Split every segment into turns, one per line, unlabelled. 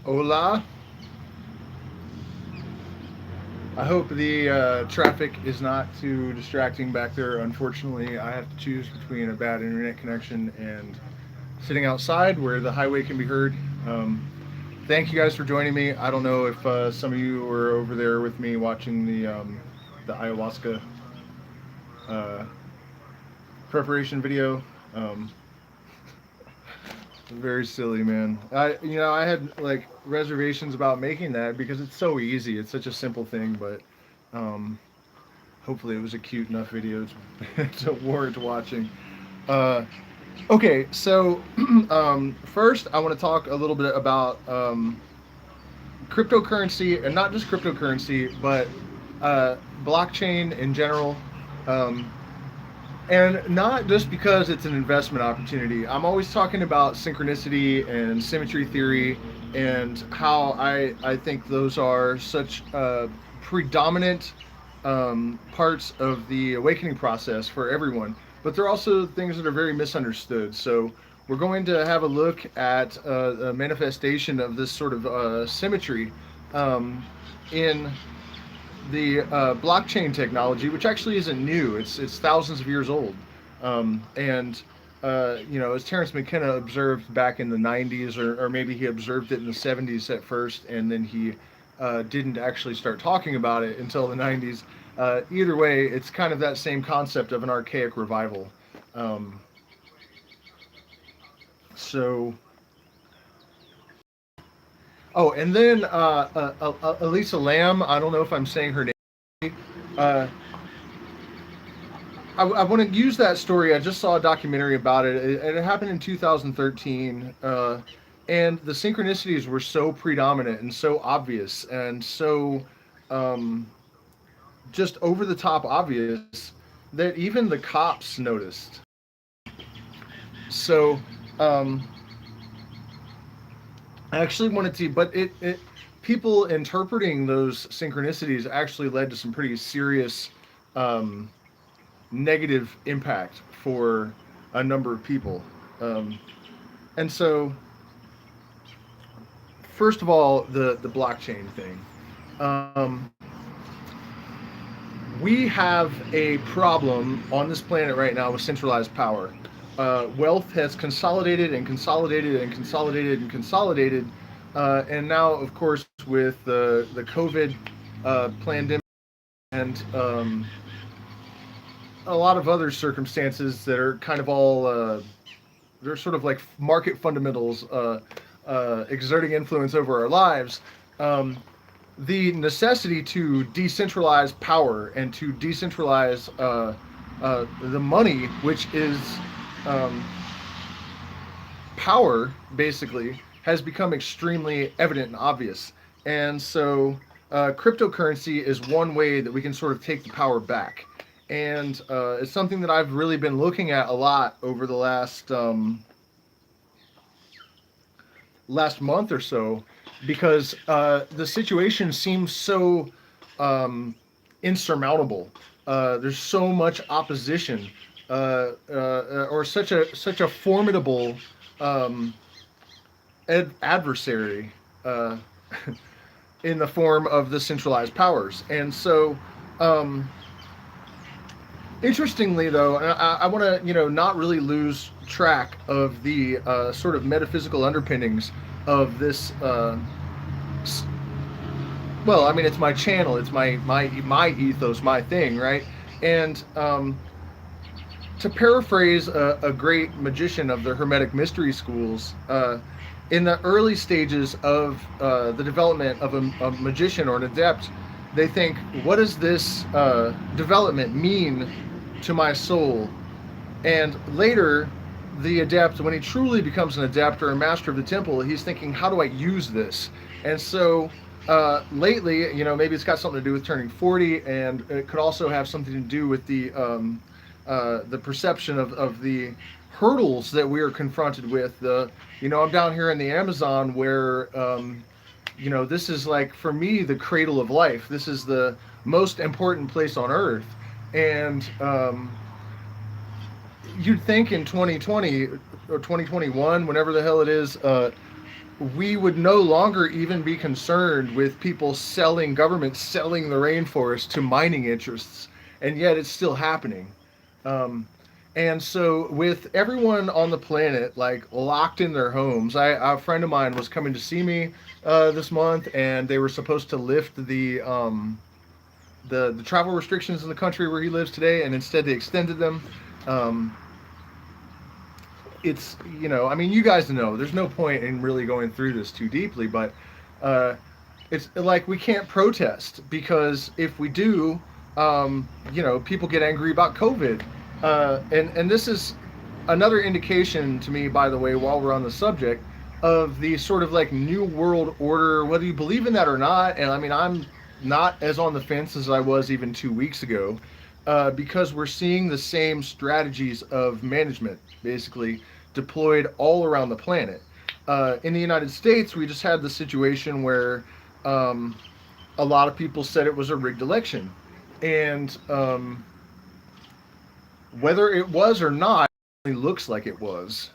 Hola. I hope the traffic is not too distracting back there. Unfortunately, I have to choose between a bad internet connection and sitting outside where the highway can be heard. Um, Thank you guys for joining me. I don't know if some of you were over there with me watching the ayahuasca uh, preparation video. Um, Very silly, man. I had like reservations about making that because it's so easy. It's such a simple thing, but um, hopefully it was a cute enough video to warrant watching. Uh, okay, so first I want to talk a little bit about cryptocurrency, and not just cryptocurrency, but blockchain in general. Um, and not just because it's an investment opportunity. I'm always talking about synchronicity and symmetry theory and how I think those are such predominant parts of the awakening process for everyone. But they're also things that are very misunderstood. So we're going to have a look at a manifestation of this sort of symmetry um, in the blockchain technology, which actually isn't new. It's thousands of years old, and as Terence McKenna observed back in the '90s, or maybe he observed it in the '70s at first, and then he didn't actually start talking about it until the '90s. Either way, it's kind of that same concept of an archaic revival. Um, so, oh, and then Elisa Lam. I don't know if I'm saying her name. Uh, I want to use that story. I just saw a documentary about it. It happened in 2013, and the synchronicities were so predominant and so obvious and so um, just over the top obvious that even the cops noticed. So um, I actually wanted to, but it people interpreting those synchronicities actually led to some pretty serious um, negative impact for a number of people. Um, and so, first of all, the blockchain thing. Um, we have a problem on this planet right now with centralized power. Wealth has consolidated and consolidated and consolidated and consolidated, and now, of course, with the COVID pandemic and a lot of other circumstances that are kind of all they're sort of like market fundamentals exerting influence over our lives. Um, the necessity to decentralize power and to decentralize the money, which is um, power, basically, has become extremely evident and obvious. And so, cryptocurrency is one way that we can sort of take the power back. And it's something that I've really been looking at a lot over the last month or so, because the situation seems so um, insurmountable. There's so much opposition, or such a formidable um, adversary uh, in the form of the centralized powers. And so, um, interestingly, though, I want to not really lose track of the sort of metaphysical underpinnings of this. Well, I mean, it's my channel, it's my ethos, my thing, right? And to paraphrase a great magician of the Hermetic mystery schools, in the early stages of the development of a magician or an adept, they think, what does this development mean to my soul? And later, the adept, when he truly becomes an adept or a master of the temple, he's thinking, how do I use this? And so lately, maybe it's got something to do with turning 40, and it could also have something to do with the perception of the hurdles that we are confronted with. I'm down here in the Amazon where, this is like, for me, the cradle of life. This is the most important place on earth. And you'd think in 2020 or 2021, whenever the hell it is, we would no longer even be concerned with people selling, governments selling the rainforest to mining interests, and yet it's still happening. Um, and so, with everyone on the planet like locked in their homes, a friend of mine was coming to see me this month, and they were supposed to lift the travel restrictions in the country where he lives today, and instead they extended them. Um, it's, I mean, you guys know there's no point in really going through this too deeply, but uh, it's like we can't protest because if we do, people get angry about COVID, and this is another indication to me, by the way, while we're on the subject of the sort of like new world order, whether you believe in that or not. And I mean, I'm not as on the fence as I was even 2 weeks ago, because we're seeing the same strategies of management basically deployed all around the planet. In the United States, we just had the situation where um, a lot of people said it was a rigged election. And whether it was or not, it looks like it was.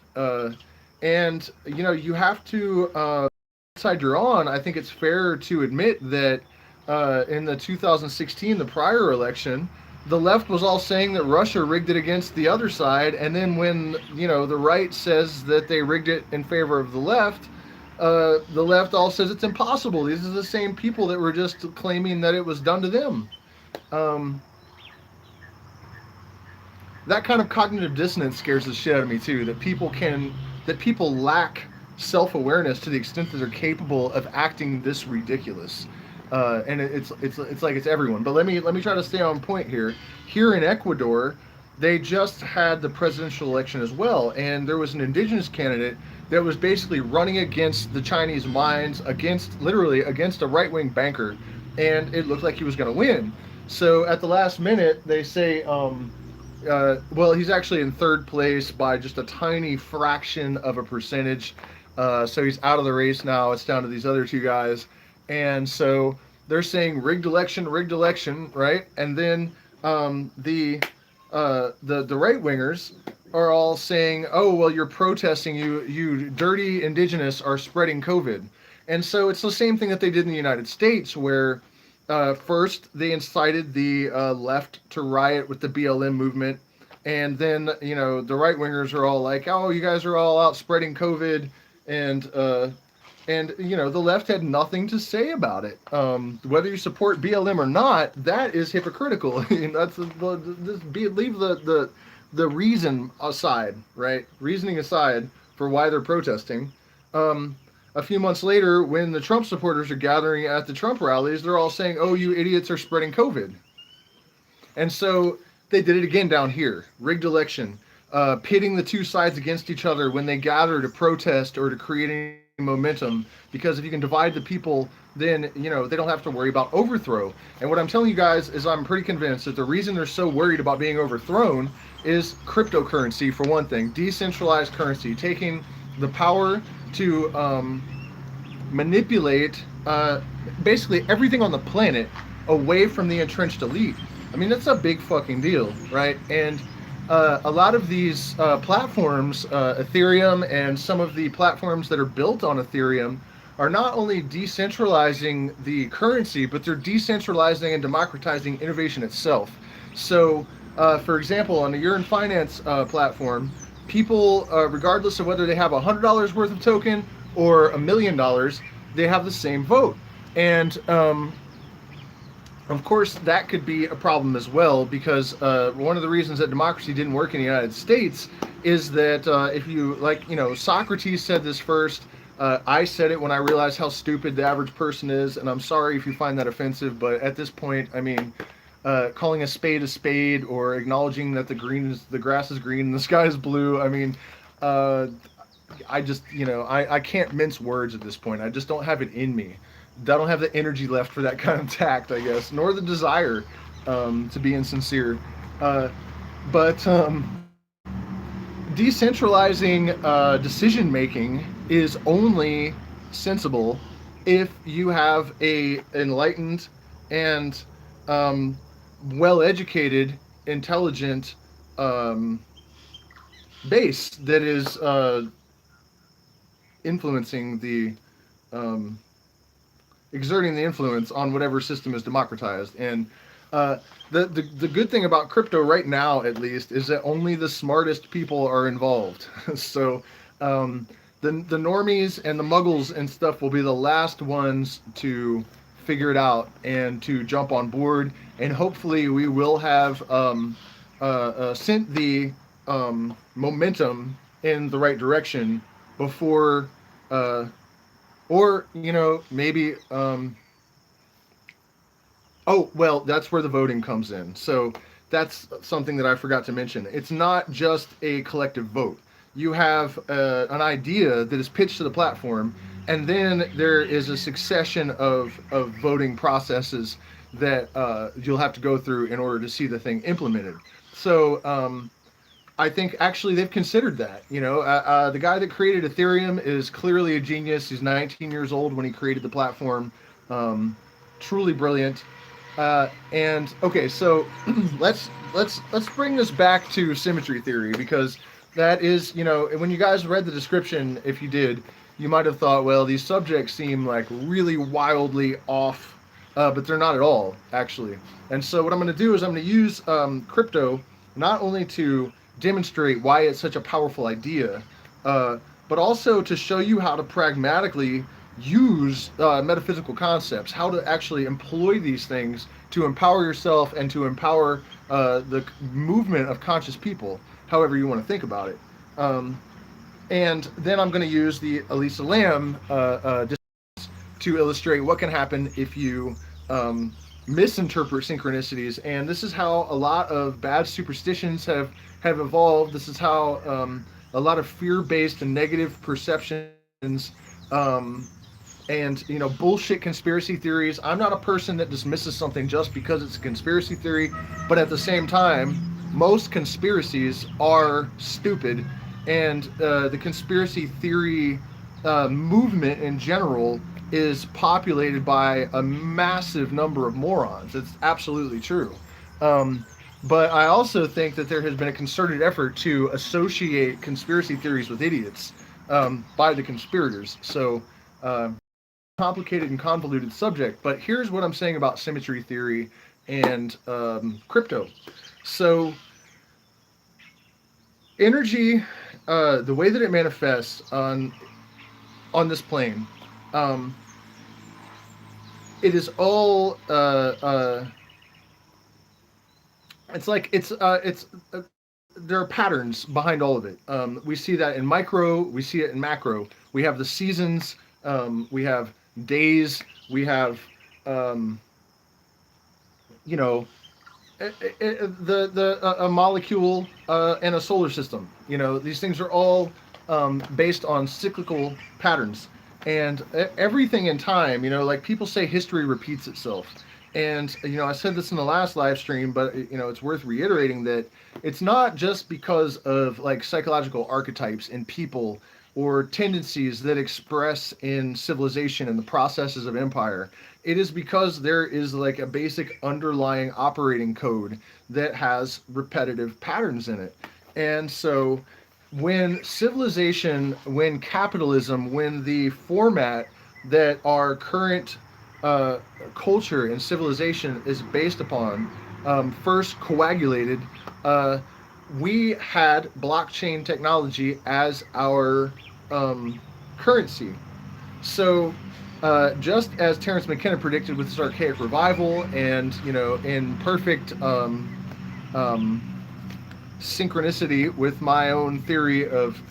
And, you have to, side you're on, I think it's fair to admit that in the 2016, the prior election, the left was all saying that Russia rigged it against the other side, and then when the right says that they rigged it in favor of the left all says it's impossible. These are the same people that were just claiming that it was done to them. Um, that kind of cognitive dissonance scares the shit out of me too. That people lack self-awareness to the extent that they're capable of acting this ridiculous. And it's like it's everyone. But let me try to stay on point here. Here in Ecuador, they just had the presidential election as well, and there was an indigenous candidate that was basically running against the Chinese mines, literally against a right-wing banker, and it looked like he was going to win. So at the last minute, they say, well, he's actually in third place by just a tiny fraction of a percentage. So he's out of the race now. It's down to these other two guys. And so they're saying rigged election, right? And then the right wingers are all saying, oh, well, you're protesting, you dirty indigenous are spreading COVID. And so it's the same thing that they did in the United States, where first they incited the left to riot with the BLM movement. And then, the right wingers are all like, oh, you guys are all out spreading COVID. And the left had nothing to say about it. Whether you support BLM or not, that is hypocritical. That's leave the reason aside, right? Reasoning aside for why they're protesting. A few months later, when the Trump supporters are gathering at the Trump rallies, they're all saying, "Oh, you idiots are spreading COVID." And so they did it again down here. Rigged election, pitting the two sides against each other when they gather to protest or to create any momentum, because if you can divide the people, then they don't have to worry about overthrow. And what I'm telling you guys is I'm pretty convinced that the reason they're so worried about being overthrown is cryptocurrency, for one thing. Decentralized currency, taking the power to manipulate basically everything on the planet away from the entrenched elite. I mean, that's a big fucking deal, right? And a lot of these platforms, Ethereum and some of the platforms that are built on Ethereum, are not only decentralizing the currency, but they're decentralizing and democratizing innovation itself. So, for example, on the Yearn Finance platform, people, regardless of whether they have $100 worth of token or $1 million, they have the same vote. And of course, that could be a problem as well, because one of the reasons that democracy didn't work in the United States is that if you, Socrates said this first. I said it when I realized how stupid the average person is, and I'm sorry if you find that offensive, but at this point, I mean, calling a spade, or acknowledging that the grass is green and the sky is blue. I mean, I just, I can't mince words at this point. I just don't have it in me. I don't have the energy left for that kind of tact, I guess, nor the desire to be insincere. But decentralizing decision making is only sensible if you have a enlightened and well-educated, intelligent base that is influencing the um, exerting the influence on whatever system is democratized. And uh, the good thing about crypto right now, at least, is that only the smartest people are involved. So um, the normies and the muggles and stuff will be the last ones to figure it out and to jump on board. And hopefully, we will have sent the momentum in the right direction before. Or maybe oh, well, that's where the voting comes in. So that's something that I forgot to mention. It's not just a collective vote. You have an idea that is pitched to the platform, and then there is a succession of voting processes that you'll have to go through in order to see the thing implemented. So I think actually they've considered that. The guy that created Ethereum is clearly a genius. He's 19 years old when he created the platform. Um, Truly brilliant. And okay, so let's bring this back to symmetry theory, because that is, when you guys read the description, if you did, you might have thought, well, these subjects seem like really wildly off, but they're not at all, actually. And so what I'm going to do is I'm going to use crypto not only to demonstrate why it's such a powerful idea, but also to show you how to pragmatically use metaphysical concepts, how to actually employ these things to empower yourself and to empower the movement of conscious people, however you want to think about it. And then I'm going to use the Elisa Lam to illustrate what can happen if you misinterpret synchronicities. And this is how a lot of bad superstitions have evolved. This is how a lot of fear-based and negative perceptions and bullshit conspiracy theories. I'm not a person that dismisses something just because it's a conspiracy theory, but at the same time, most conspiracies are stupid, and the conspiracy theory movement in general is populated by a massive number of morons. It's absolutely true. But I also think that there has been a concerted effort to associate conspiracy theories with idiots by the conspirators. So complicated and convoluted subject, but here's what I'm saying about symmetry theory and crypto. So energy, the way that it manifests on this plane, it is all it's like it's there are patterns behind all of it. We see that in micro, we see it in macro. We have the seasons, we have days, we have you know a molecule and a solar system. These things are all based on cyclical patterns, and everything in time. Like people say, history repeats itself. And I said this in the last live stream, but it's worth reiterating that it's not just because of like psychological archetypes in people or tendencies that express in civilization and the processes of empire. It is because there is like a basic underlying operating code that has repetitive patterns in it. And so when civilization, when capitalism, when the format that our current culture and civilization is based upon first coagulated, we had blockchain technology as our currency. So just as Terence McKenna predicted with his archaic revival, and in perfect synchronicity with my own theory of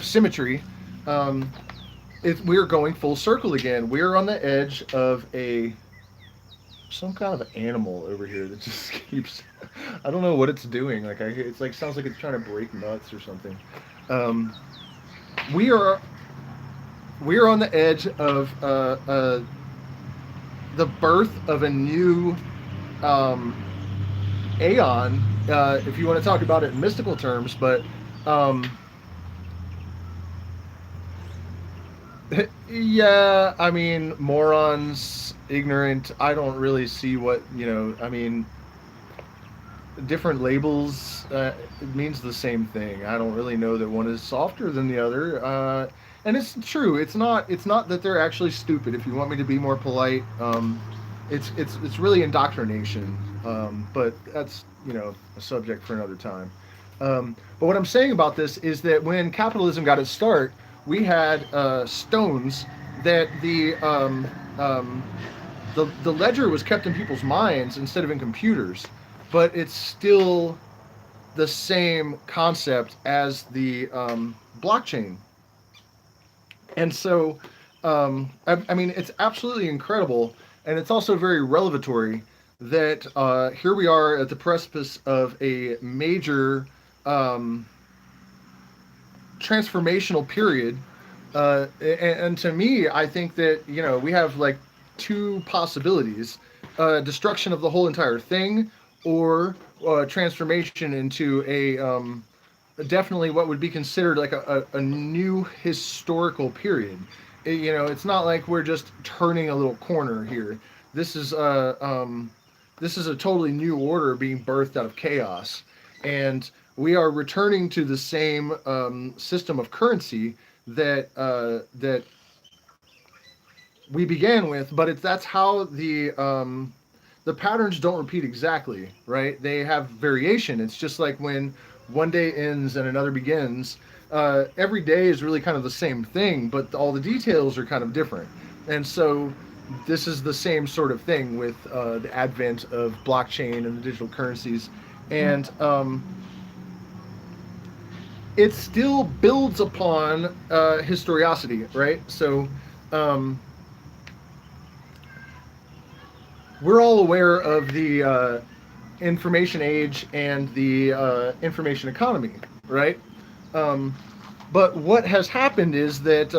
symmetry, we're going full circle again. We're on the edge of some kind of animal over here that just keeps. I don't know what it's doing. It's like sounds like it's trying to break nuts or something. We are on the edge of the birth of a new aeon, if you want to talk about it in mystical terms, but yeah, I mean, morons, ignorant. I don't really see what, I mean, different labels, it means the same thing. I don't really know that one is softer than the other. and it's true. It's not that they're actually stupid. If you want me to be more polite, it's really indoctrination. But that's, a subject for another time. But what I'm saying about this is that when capitalism got its start, we had stones that um, the ledger was kept in people's minds instead of in computers, but it's still the same concept as the blockchain. And so, I mean, it's absolutely incredible, and it's also very revelatory that here we are at the precipice of a major um, transformational period. And to me, I think that, we have like two possibilities: destruction of the whole entire thing, or transformation into a definitely what would be considered like a new historical period. It's not like we're just turning a little corner here. This is this is a totally new order being birthed out of chaos, and we are returning to the same system of currency that we began with. But that's how the patterns don't repeat exactly, right? They have variation. It's just like when one day ends and another begins. Every day is really kind of the same thing, but all the details are kind of different. And so this is the same sort of thing with the advent of blockchain and the digital currencies. And it still builds upon historiosity, right? So um, we're all aware of the information age and the information economy, right? Um, but what has happened is that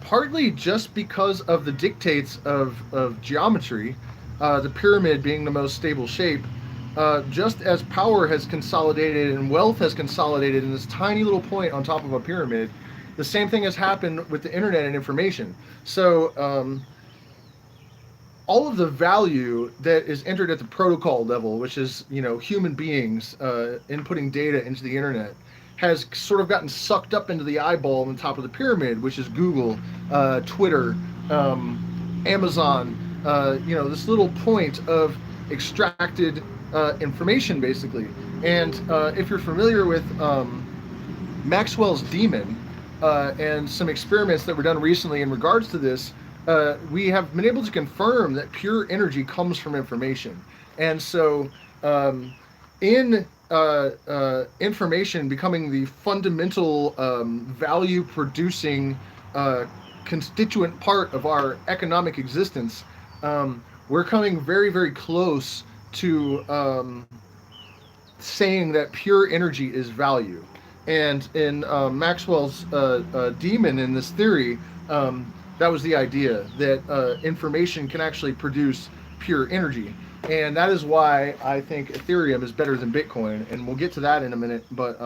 partly just because of the dictates of geometry, the pyramid being the most stable shape, just as power has consolidated and wealth has consolidated in this tiny little point on top of a pyramid, the same thing has happened with the internet and information. So all of the value that is entered at the protocol level, which is human beings inputting data into the internet, has sort of gotten sucked up into the eyeball on the top of the pyramid, which is Google, Twitter, Amazon. This little point of extracted information, basically. And if you're familiar with Maxwell's demon and some experiments that were done recently in regards to this, we have been able to confirm that pure energy comes from information. And so, in information becoming the fundamental value producing constituent part of our economic existence, we're coming very, very close to saying that pure energy is value. And in Maxwell's demon, in this theory, that was the idea that information can actually produce pure energy. And that is why I think Ethereum is better than Bitcoin. And we'll get to that in a minute. But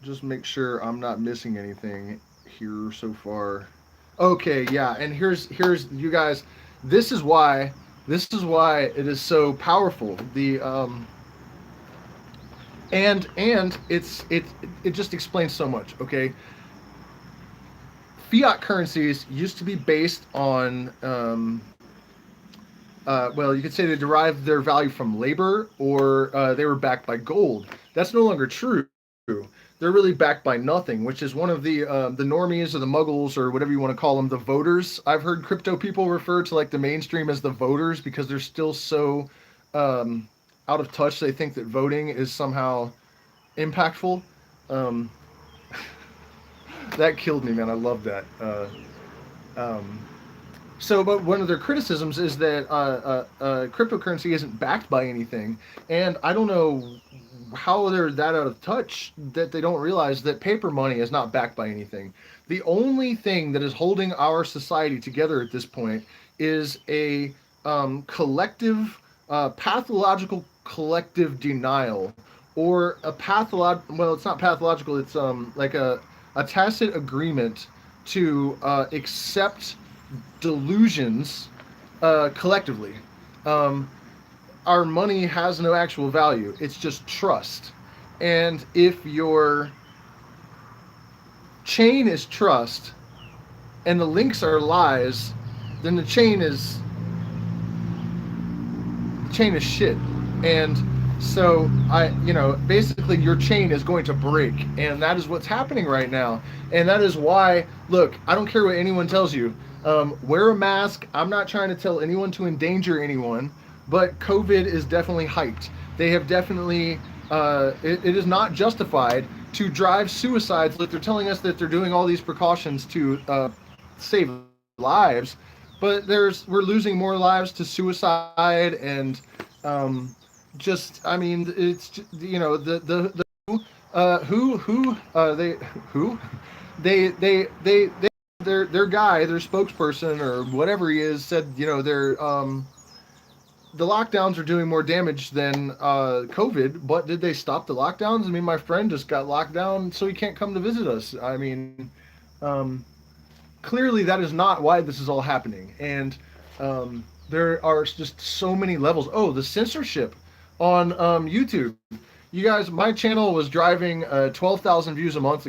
just make sure I'm not missing anything here so far. Okay, yeah. And here's you guys. This is why it is so powerful. The and it just explains so much. Okay, fiat currencies used to be based on well, you could say they derived their value from labor, or they were backed by gold. That's no longer true. They're really backed by nothing, which is one of the normies or the muggles or whatever you want to call them, the voters. I've heard crypto people refer to like the mainstream as the voters because they're still so out of touch. They think that voting is somehow impactful. Um, that killed me, man. I love that. Um, but one of their criticisms is that cryptocurrency isn't backed by anything, and I don't know how they're that out of touch that they don't realize that paper money is not backed by anything. The only thing that is holding our society together at this point is a collective, pathological collective denial, or a well, it's not pathological. It's like a tacit agreement to accept delusions collectively. Our money has no actual value. It's just trust. And if you're chain is trust and the links are lies, then the chain is shit. And so basically your chain is going to break, and that is what's happening right now. And that is why, look, I don't care what anyone tells you. Wear a mask. I'm not trying to tell anyone to endanger anyone, but COVID is definitely hyped. They have definitely, it is not justified to drive suicides. Like they're telling us that they're doing all these precautions to save lives, but we're losing more lives to suicide and it's their guy, their spokesperson or whatever he is, said the lockdowns are doing more damage than COVID. But did they stop the lockdowns? I mean, my friend just got locked down, so he can't come to visit us. I mean, clearly that is not why this is all happening. And there are just so many levels. Oh, the censorship on YouTube. You guys, my channel was driving 12,000 views a month,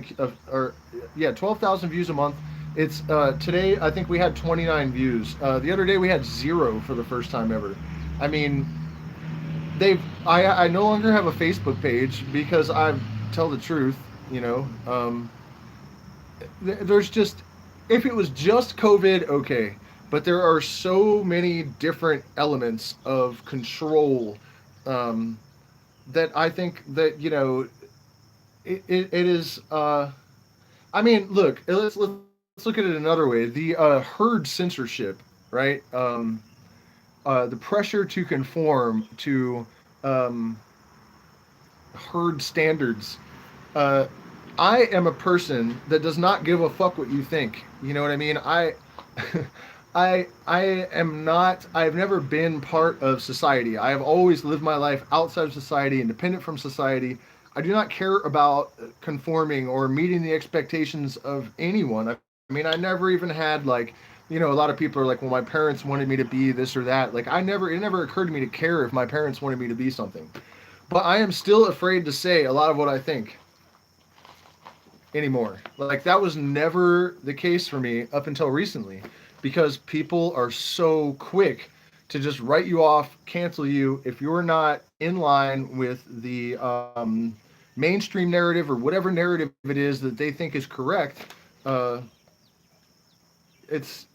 12,000 views a month. It's today I think we had 29 views. The other day we had 0 for the first time ever. I mean, I no longer have a Facebook page because I tell the truth, there's just, if it was just COVID, okay, but there are so many different elements of control that I think that it is. I mean, look, let's look at it another way. The herd censorship, right? The pressure to conform to herd standards. I am a person that does not give a fuck what you think. You know what I mean? I am not, I've never been part of society. I have always lived my life outside of society, independent from society. I do not care about conforming or meeting the expectations of anyone. I mean, I never even had a lot of people are like, well, my parents wanted me to be this or that. Like it never occurred to me to care if my parents wanted me to be something. But I am still afraid to say a lot of what I think anymore. Like that was never the case for me up until recently, because people are so quick to just write you off, cancel you if you're not in line with the mainstream narrative or whatever narrative it is that they think is correct. It's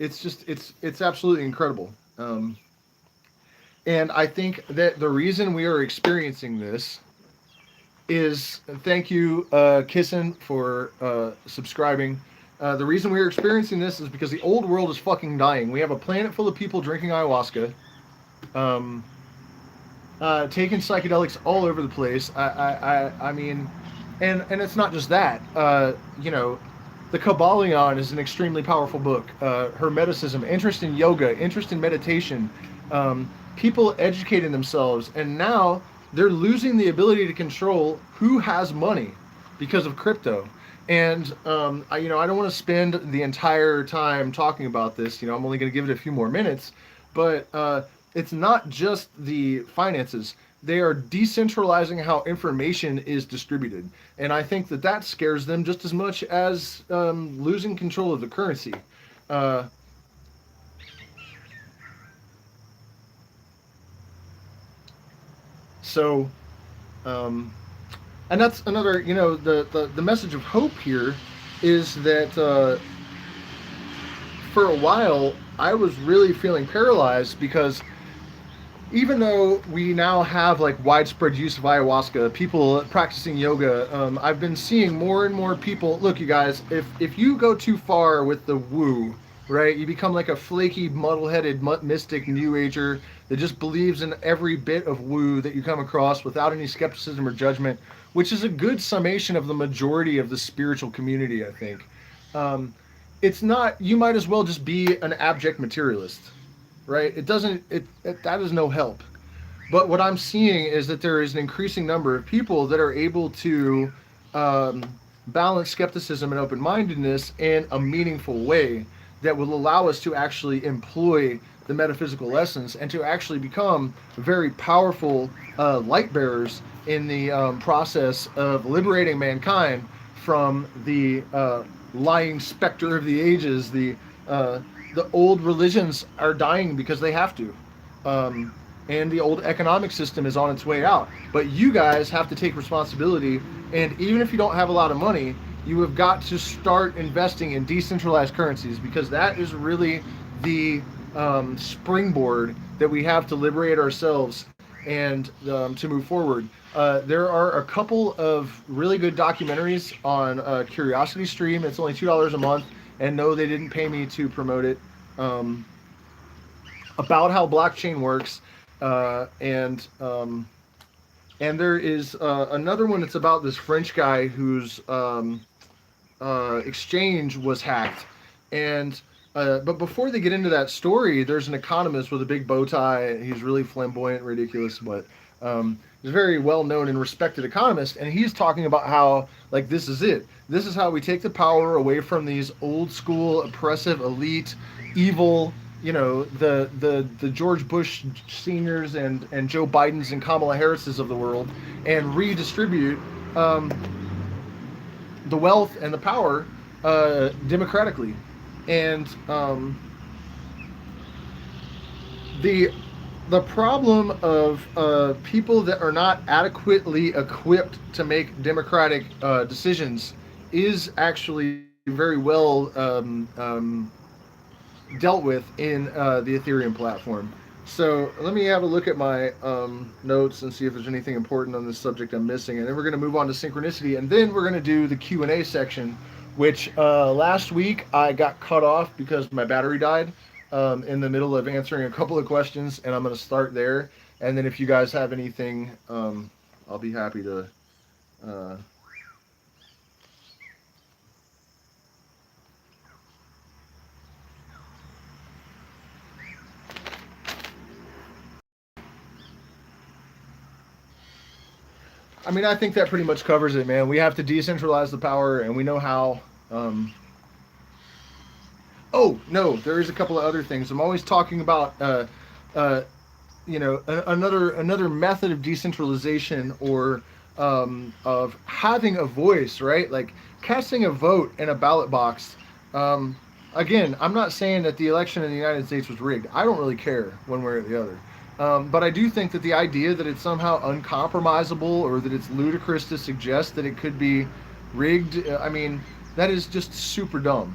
absolutely incredible. And I think that the reason we are experiencing this is, thank you, Kissin, for subscribing. The reason we're experiencing this is because the old world is fucking dying. We have a planet full of people drinking ayahuasca, taking psychedelics all over the place. I mean, and it's not just that. The Kabbalion is an extremely powerful book. Hermeticism, interest in yoga, interest in meditation, people educating themselves, and now they're losing the ability to control who has money because of crypto. And I don't want to spend the entire time talking about this. I'm only going to give it a few more minutes, but it's not just the finances. They are decentralizing how information is distributed, and I think that scares them just as much as losing control of the currency. And that's another, the message of hope here is that for a while I was really feeling paralyzed, because even though we now have widespread use of ayahuasca, people practicing yoga, I've been seeing more and more people. Look, you guys, if you go too far with the woo, right, you become like a flaky, muddle-headed mystic new ager that just believes in every bit of woo that you come across without any skepticism or judgment, which is a good summation of the majority of the spiritual community, I think. It's not, you might as well just be an abject materialist, right? That is no help. But what I'm seeing is that there is an increasing number of people that are able to balance skepticism and open-mindedness in a meaningful way that will allow us to actually employ the metaphysical lessons and to actually become very powerful light bearers in the process of liberating mankind from the lying specter of the ages. The old religions are dying because they have to. Um, and the old economic system is on its way out. But you guys have to take responsibility, and even if you don't have a lot of money, you have got to start investing in decentralized currencies, because that is really the springboard that we have to liberate ourselves and to move forward. There are a couple of really good documentaries on Curiosity Stream. It's only $2 a month, and no, they didn't pay me to promote it. Um, about how blockchain works, uh, and um, and there is another one that's about this French guy whose exchange was hacked, and but before they get into that story, there's an economist with a big bow tie. He's really flamboyant, ridiculous, but he's a very well known and respected economist, and he's talking about how, like, this is it. This is how we take the power away from these old school, oppressive, elite, evil. You know, the George Bush seniors and Joe Bidens and Kamala Harrises of the world, and redistribute the wealth and the power democratically. And the the problem of people that are not adequately equipped to make democratic decisions is actually very well dealt with in the Ethereum platform. So let me have a look at my notes and see if there's anything important on this subject I'm missing, and then we're going to move on to synchronicity, and then we're going to do the Q&A section, which last week I got cut off because my battery died in the middle of answering a couple of questions, and I'm going to start there, and then if you guys have anything, I'll be happy to uh, I mean, I think that pretty much covers it, man. We have to decentralize the power, and we know how. Um, oh no, there is a couple of other things. I'm always talking about, uh, another method of decentralization, or of having a voice, right? Like casting a vote in a ballot box. Um, Again, I'm not saying that the election in the United States was rigged. I don't really care one way or the other. But I do think that the idea that it's somehow uncompromisable, or that it's ludicrous to suggest that it could be rigged, I mean, that is just super dumb.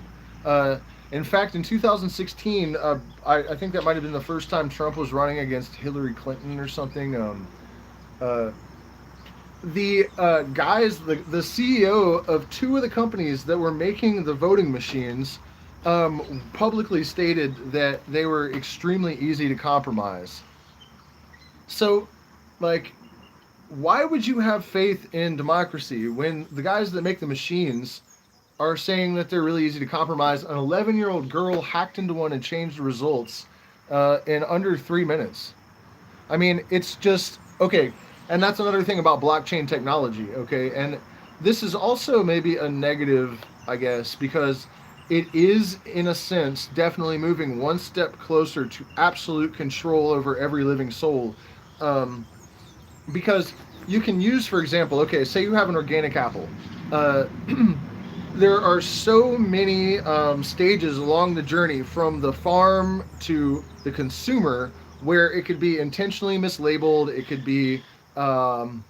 In fact, in 2016, I think that might have been the first time Trump was running against Hillary Clinton or something. Uh, the CEO of two of the companies that were making the voting machines publicly stated that they were extremely easy to compromise. So, like, why would you have faith in democracy when the guys that make the machines are saying that they're really easy to compromise? An 11-year-old girl hacked into one and changed the results in under 3 minutes. I mean, it's just okay. And that's another thing about blockchain technology. Okay, and this is also maybe a negative, I guess, because it is, in a sense, definitely moving one step closer to absolute control over every living soul. Um, because you can use, for example, okay, say you have an organic apple. Uh, there are so many stages along the journey from the farm to the consumer where it could be intentionally mislabeled. It could be, um,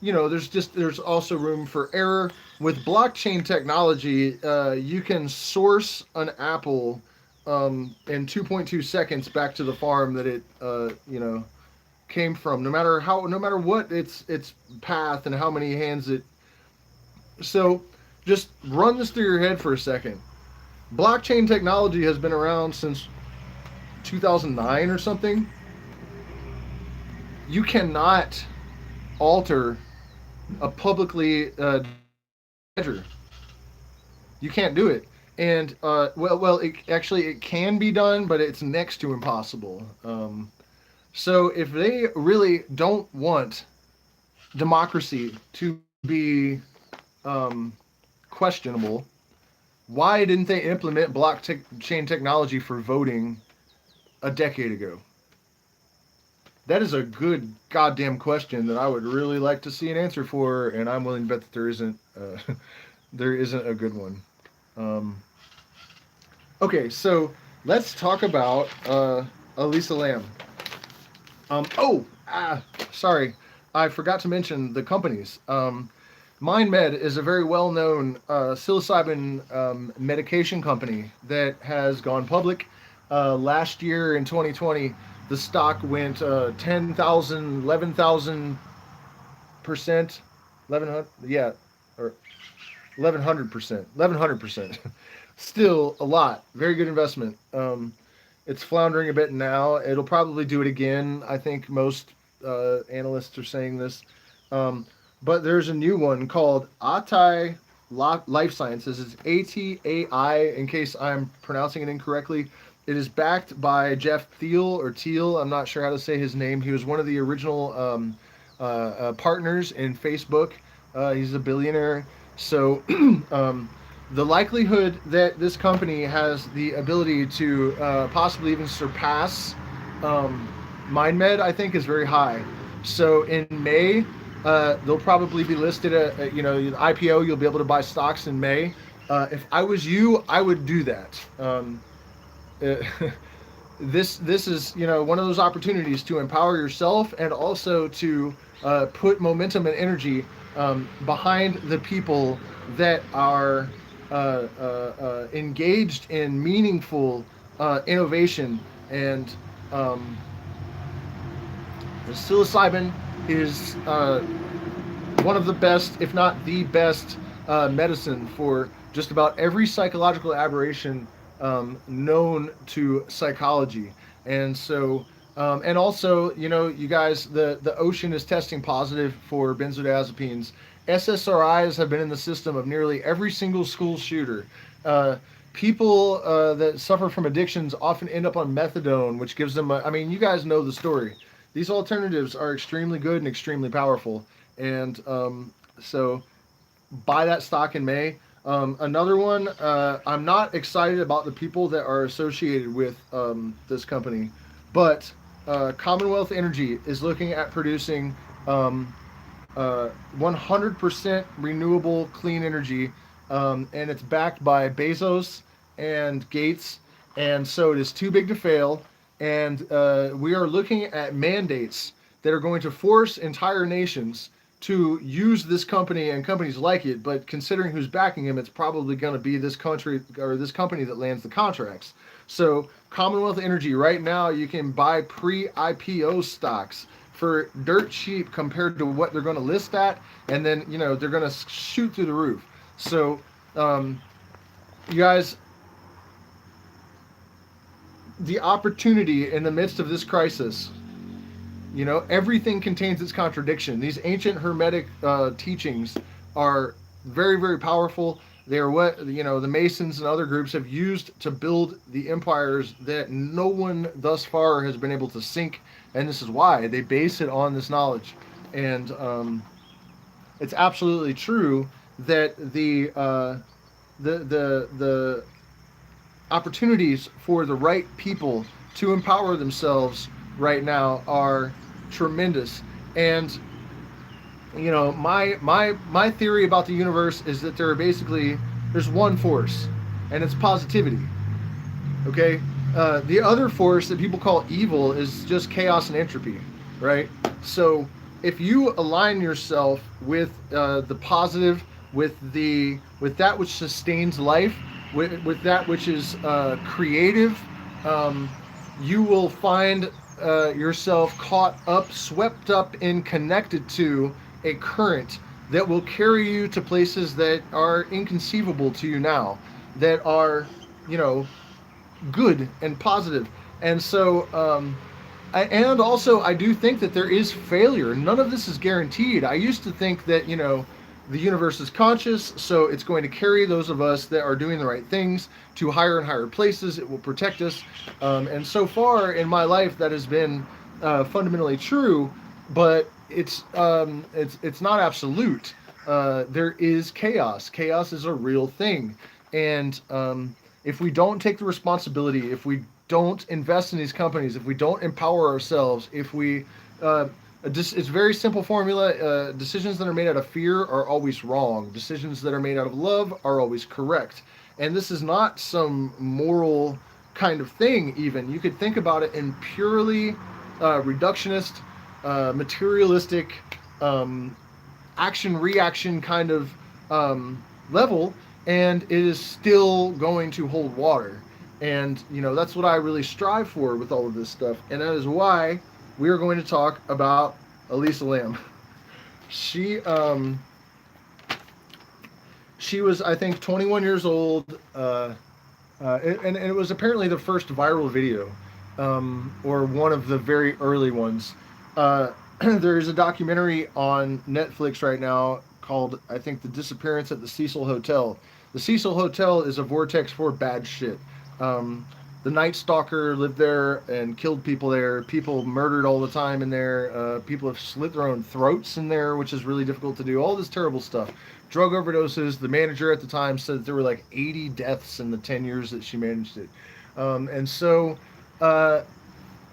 there's also room for error. With blockchain technology, you can source an apple in 2.2 seconds back to the farm that it, came from, no matter what its path and how many hands it. So just run this through your head for a second. Blockchain technology has been around since 2009 or something. You cannot alter a publicly ledger. You can't do it. And it can be done, but it's next to impossible. So if they really don't want democracy to be questionable, why didn't they implement blockchain technology for voting a decade ago? That is a good goddamn question that I would really like to see an answer for, and I'm willing to bet that there isn't there isn't a good one. Um, okay, so let's talk about Elisa Lam. Sorry, I forgot to mention the companies. MindMed is a very well-known psilocybin medication company that has gone public. Last year in 2020, the stock went 10,000, 11,000%, 1100, yeah, or 1100%, 1100%. Still a lot. Very good investment. It's floundering a bit now. It'll probably do it again. I think most analysts are saying this. Um, but there's a new one called Atai Life Sciences. It's ATAI, in case I'm pronouncing it incorrectly. It is backed by Jeff Thiel or Thiel. I'm not sure how to say his name. He was one of the original partners in Facebook. He's a billionaire. So the likelihood that this company has the ability to possibly even surpass MindMed, I think, is very high. So in May, they'll probably be listed at, the IPO. You'll be able to buy stocks in May. If I was you, I would do that. Uh, this is one of those opportunities to empower yourself and also to put momentum and energy behind the people that are engaged in meaningful innovation. And psilocybin is one of the best, if not the best, medicine for just about every psychological aberration known to psychology. And so, and also, you guys, the ocean is testing positive for benzodiazepines. SSRIs have been in the system of nearly every single school shooter. People that suffer from addictions often end up on methadone, which gives them, you guys know the story. These alternatives are extremely good and extremely powerful. And so buy that stock in May. Another one, I'm not excited about the people that are associated with this company, but Commonwealth Energy is looking at producing 100% renewable clean energy, and it's backed by Bezos and Gates, and so it is too big to fail. And we are looking at mandates that are going to force entire nations to use this company and companies like it. But considering who's backing him, it's probably going to be this country or this company that lands the contracts. So Commonwealth Energy, right now, you can buy pre-IPO stocks for dirt cheap compared to what they're going to list at, and then they're going to shoot through the roof. So you guys, the opportunity in the midst of this crisis, everything contains its contradiction. These ancient hermetic teachings are very, very powerful. They are what the Masons and other groups have used to build the empires that no one thus far has been able to sink, and this is why they base it on this knowledge. And it's absolutely true that the opportunities for the right people to empower themselves right now are tremendous. And my theory about the universe is that there's one force, and it's positivity. Okay, the other force that people call evil is just chaos and entropy, right? So if you align yourself with the positive, with that which sustains life, with that which is creative, you will find yourself caught up, swept up, and connected to a current that will carry you to places that are inconceivable to you now, that are, good and positive. And so, and also, I do think that there is failure. None of this is guaranteed. I used to think that, the universe is conscious, so it's going to carry those of us that are doing the right things to higher and higher places. It will protect us. And so far in my life, that has been fundamentally true, but it's not absolute. There is chaos. Chaos is a real thing. And if we don't take the responsibility, if we don't invest in these companies, if we don't empower ourselves, if we it's a very simple formula. Decisions that are made out of fear are always wrong. Decisions that are made out of love are always correct. And this is not some moral kind of thing, even. You could think about it in purely reductionist, materialistic, um, action reaction kind of level, and it is still going to hold water. And, that's what I really strive for with all of this stuff. And that is why we are going to talk about Elisa Lam. She, she was, I think, 21 years old, and it was apparently the first viral video, or one of the very early ones. There's a documentary on Netflix right now called, I think, The Disappearance at the Cecil Hotel. The Cecil Hotel is a vortex for bad shit. Um, the Night Stalker lived there and killed people there. People murdered all the time in there. People have slit their own throats in there, which is really difficult to do. All this terrible stuff. Drug overdoses. The manager at the time said that there were like 80 deaths in the 10 years that she managed it. And so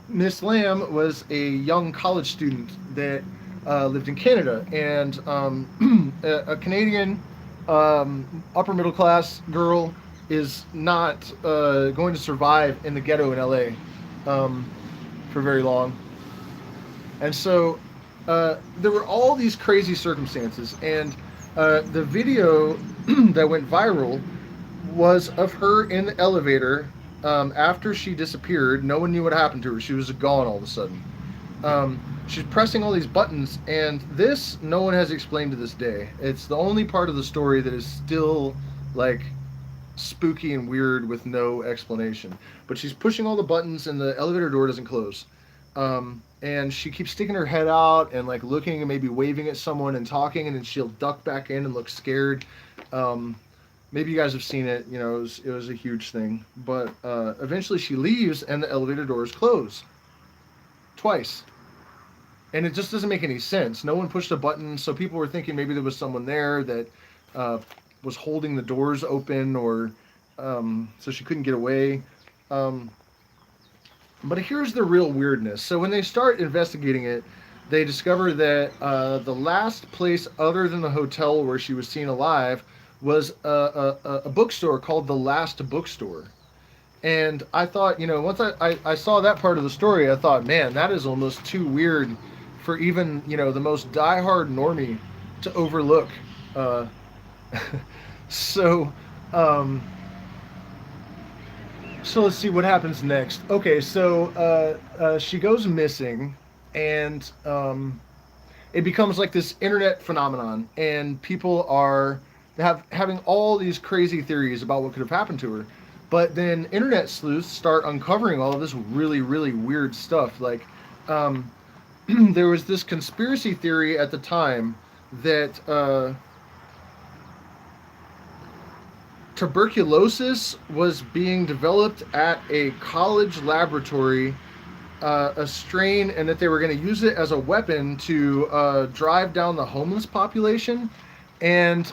Miss Lam was a young college student that lived in Canada, and a Canadian upper middle class girl is not going to survive in the ghetto in LA for very long. And so there were all these crazy circumstances, and the video that went viral was of her in the elevator after she disappeared. No one knew what happened to her. She was gone all of a sudden. She's pressing all these buttons, and this no one has explained to this day. It's the only part of the story that is still like spooky and weird with no explanation. But she's pushing all the buttons, and the elevator door doesn't close. And she keeps sticking her head out and like looking and maybe waving at someone and talking, and then she'll duck back in and look scared. Maybe you guys have seen it. It was a huge thing. But eventually she leaves, and the elevator doors close twice. And it just doesn't make any sense. No one pushed a button, so people were thinking maybe there was someone there that was holding the doors open, or so she couldn't get away. But here's the real weirdness. So when they start investigating it, they discover that the last place other than the hotel where she was seen alive was a bookstore called the Last Bookstore. And I thought, once I saw that part of the story, I thought, man, that is almost too weird for even, the most diehard normie to overlook. So, so let's see what happens next. Okay, so she goes missing, and it becomes like this internet phenomenon, and people are having all these crazy theories about what could have happened to her. But then internet sleuths start uncovering all of this really, really weird stuff. Like, there was this conspiracy theory at the time that tuberculosis was being developed at a college laboratory, a strain, and that they were going to use it as a weapon to drive down the homeless population. And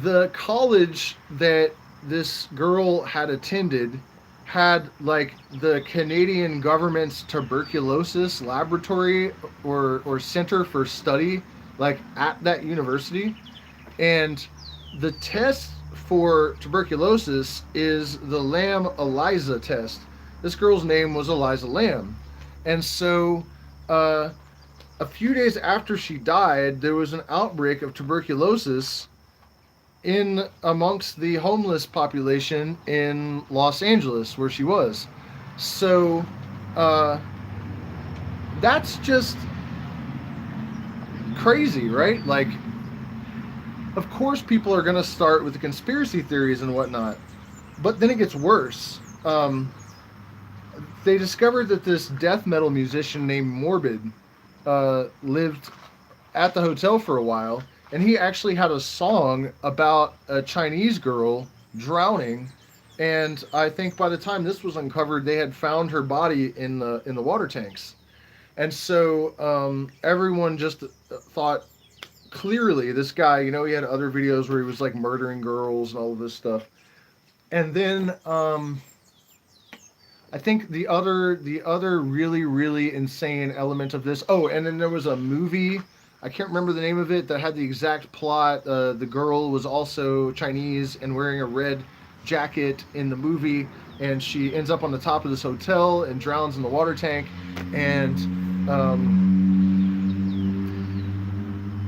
the college that this girl had attended had like the Canadian government's tuberculosis laboratory or center for study, like at that university. And the test for tuberculosis is the Lam ELISA test. This girl's name was Elisa Lam. And so a few days after she died, there was an outbreak of tuberculosis in amongst the homeless population in Los Angeles, where she was. So that's just crazy, right? Like, of course people are going to start with the conspiracy theories and whatnot, but then it gets worse. They discovered that this death metal musician named Morbid lived at the hotel for a while, and he actually had a song about a Chinese girl drowning. And I think by the time this was uncovered, they had found her body in the water tanks. And so everyone just thought, clearly this guy, he had other videos where he was like murdering girls and all of this stuff. And then I think the other really, really insane element of this. Oh, and then there was a movie I can't remember the name of it, that had the exact plot. The girl was also Chinese and wearing a red jacket in the movie, and she ends up on the top of this hotel and drowns in the water tank. And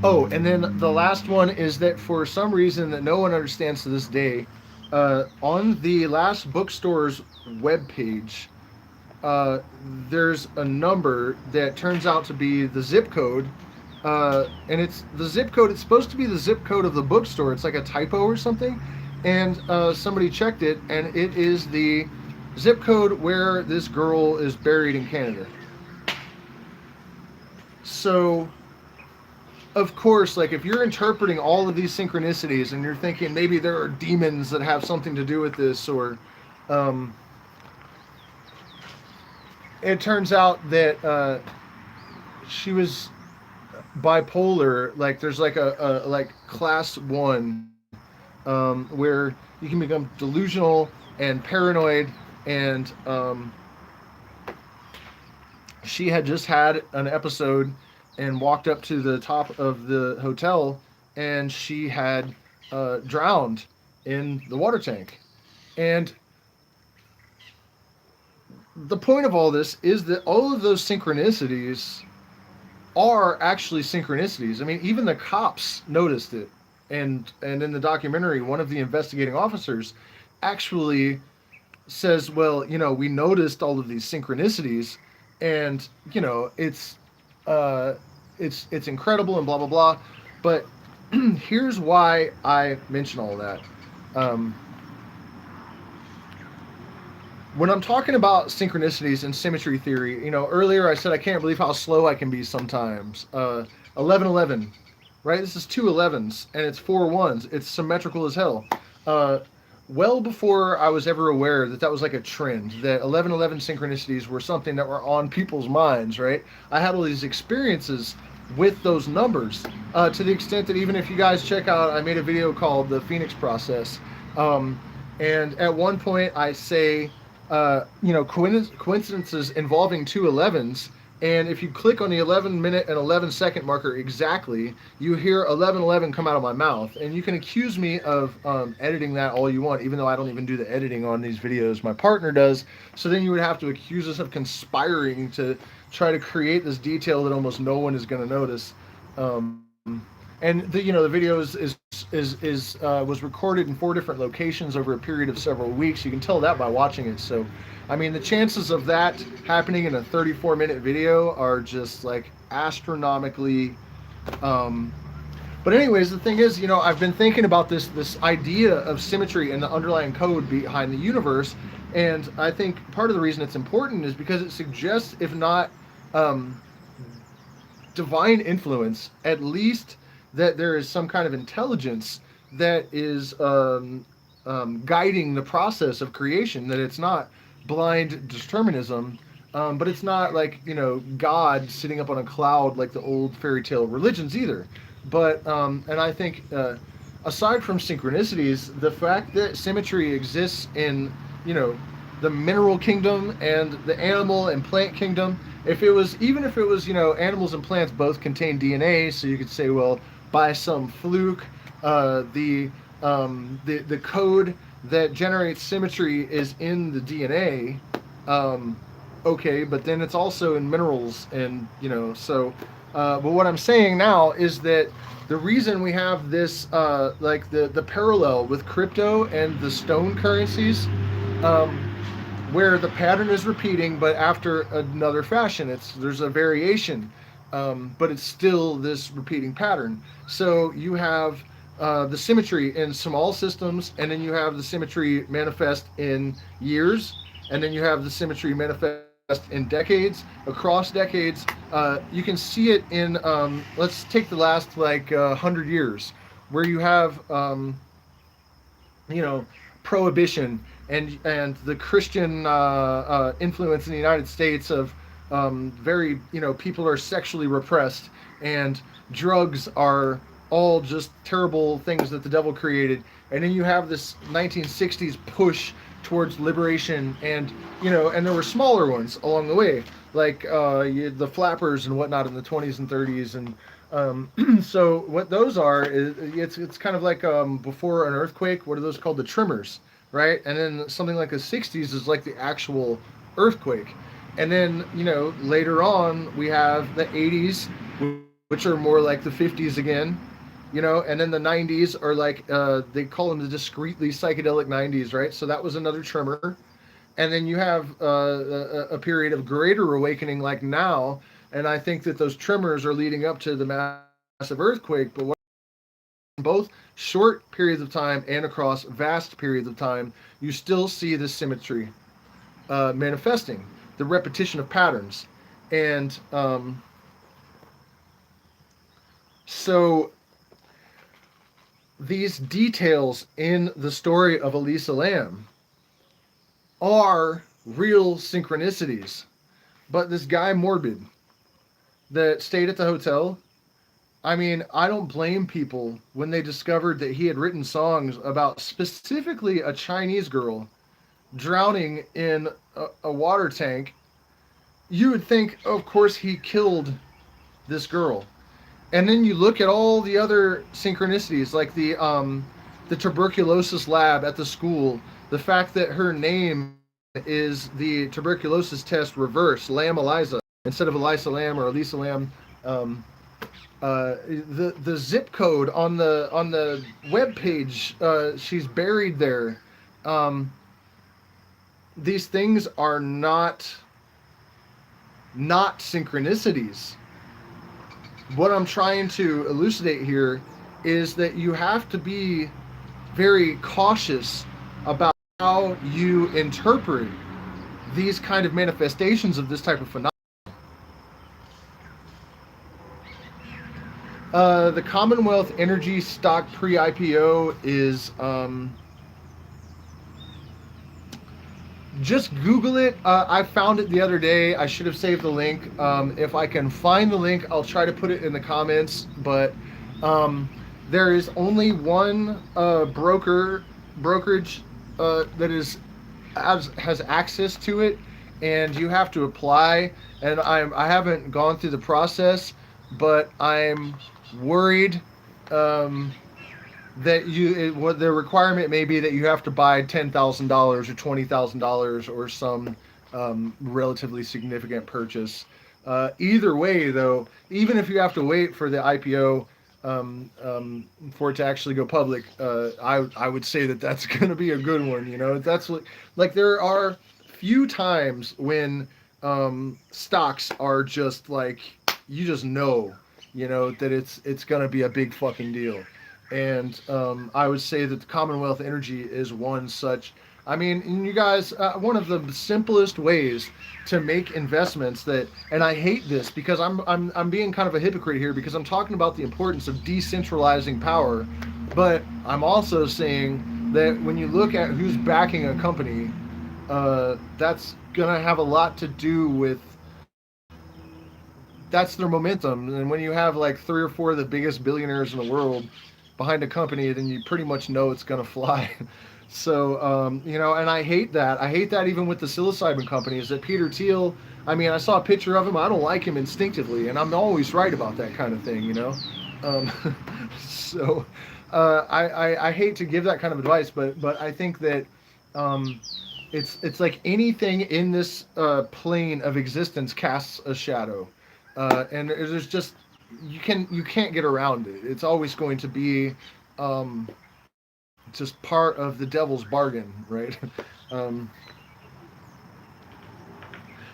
oh, and then the last one is that for some reason that no one understands to this day, on the last bookstore's webpage, there's a number that turns out to be the zip code, and it's the zip code. It's supposed to be the zip code of the bookstore. It's like a typo or something, and somebody checked it, and it is the zip code where this girl is buried in Canada. So, of course, like if you're interpreting all of these synchronicities and you're thinking maybe there are demons that have something to do with this, or it turns out that she was bipolar. Like there's like a like class 1, where you can become delusional and paranoid, and she had just had an episode and walked up to the top of the hotel, and she had drowned in the water tank. And the point of all this is that all of those synchronicities are actually synchronicities. I mean, even the cops noticed it. And in the documentary, one of the investigating officers actually says, well, you know, we noticed all of these synchronicities, and, you know, it's incredible and blah, blah, blah. But here's why I mention all that. When I'm talking about synchronicities and symmetry theory, you know, earlier I said I can't believe how slow I can be sometimes. 1111, right? This is 2 11s, and it's 4 1s. It's symmetrical as hell. Well before I was ever aware that that was like a trend, that 1111 synchronicities were something that were on people's minds, right? I had all these experiences with those numbers, to the extent that even if you guys check out, I made a video called The Phoenix Process, and at one point I say, you know, coincidences involving 2 11s, and if you click on the 11-minute and 11-second marker exactly, you hear 1111 come out of my mouth. And you can accuse me of editing that all you want, even though I don't even do the editing on these videos. My partner does. So then you would have to accuse us of conspiring to try to create this detail that almost no one is going to notice. And the, you know, the video was recorded in 4 different locations over a period of several weeks. You can tell that by watching it. So, I mean, the chances of that happening in a 34-minute video are just like astronomically. But anyways, the thing is, you know, I've been thinking about this idea of symmetry and the underlying code behind the universe, and I think part of the reason it's important is because it suggests, if not divine influence, at least that there is some kind of intelligence that is guiding the process of creation, that it's not blind determinism, but it's not like, you know, God sitting up on a cloud like the old fairy tale religions either. But, and I think, aside from synchronicities, the fact that symmetry exists in, you know, the mineral kingdom and the animal and plant kingdom, even if it was, you know, animals and plants both contain DNA, so you could say, well, by some fluke, the code that generates symmetry is in the DNA. Okay, but then it's also in minerals, and, you know, so. But what I'm saying now is that the reason we have this, like the parallel with crypto and the stone currencies, where the pattern is repeating, but after another fashion, there's a variation. But it's still this repeating pattern. So you have the symmetry in small systems, and then you have the symmetry manifest in years, and then you have the symmetry manifest in decades, across decades. You can see it in, let's take the last 100 years, where you have, you know, prohibition and the Christian influence in the United States of very, you know, people are sexually repressed, and drugs are all just terrible things that the devil created. And then you have this 1960s push towards liberation, and, you know, and there were smaller ones along the way, like the flappers and whatnot in the 20s and 30s, and So what those are is it's kind of like before an earthquake. What are those called? The tremors, right? And then something like the '60s is like the actual earthquake. And then later on we have the '80s, which are more like the '50s again. And then the '90s are like they call them the discreetly psychedelic '90s, right? So that was another tremor. And then you have a period of greater awakening like now. And I think that those tremors are leading up to the massive earthquake. But what both short periods of time and across vast periods of time, you still see this symmetry manifesting, the repetition of patterns. And so these details in the story of Elisa Lam are real synchronicities. But this guy Morbid that stayed at the hotel, I mean, I don't blame people when they discovered that he had written songs about specifically a Chinese girl drowning in a water tank. You would think, of course, he killed this girl. And then you look at all the other synchronicities, like the tuberculosis lab at the school, the fact that her name is the tuberculosis test reverse, Lam Eliza, instead of Elisa Lam or Elisa Lam. Um, the zip code on the web page, she's buried there. Um, these things are not synchronicities. What I'm trying to elucidate here is that you have to be very cautious about how you interpret these kind of manifestations of this type of phenomenon. The Commonwealth Energy stock pre-IPO is just Google it. I found it the other day. I should have saved the link. If I can find the link, I'll try to put it in the comments. But there is only one brokerage that has access to it, and you have to apply. And I haven't gone through the process, but I'm worried that what the requirement may be that you have to buy $10,000 or $20,000 or some relatively significant purchase. Either way, though, even if you have to wait for the IPO for it to actually go public, I would say that that's going to be a good one. That's like there are few times when stocks are just like you just know, that it's going to be a big fucking deal. And I would say that the Commonwealth Energy is one such. I mean, and you guys, one of the simplest ways to make investments and I hate this because I'm being kind of a hypocrite here because I'm talking about the importance of decentralizing power, but I'm also saying that when you look at who's backing a company, that's gonna have a lot to do with that's their momentum. And when you have like 3 or 4 of the biggest billionaires in the world behind a company, then you pretty much know it's going to fly. So, and I hate that. I hate that even with the psilocybin companies that Peter Thiel, I mean, I saw a picture of him. I don't like him instinctively, and I'm always right about that kind of thing. Um, so I hate to give that kind of advice, but I think that it's like anything in this plane of existence casts a shadow. And there's just you can't get around it. It's always going to be just part of the devil's bargain, right? um,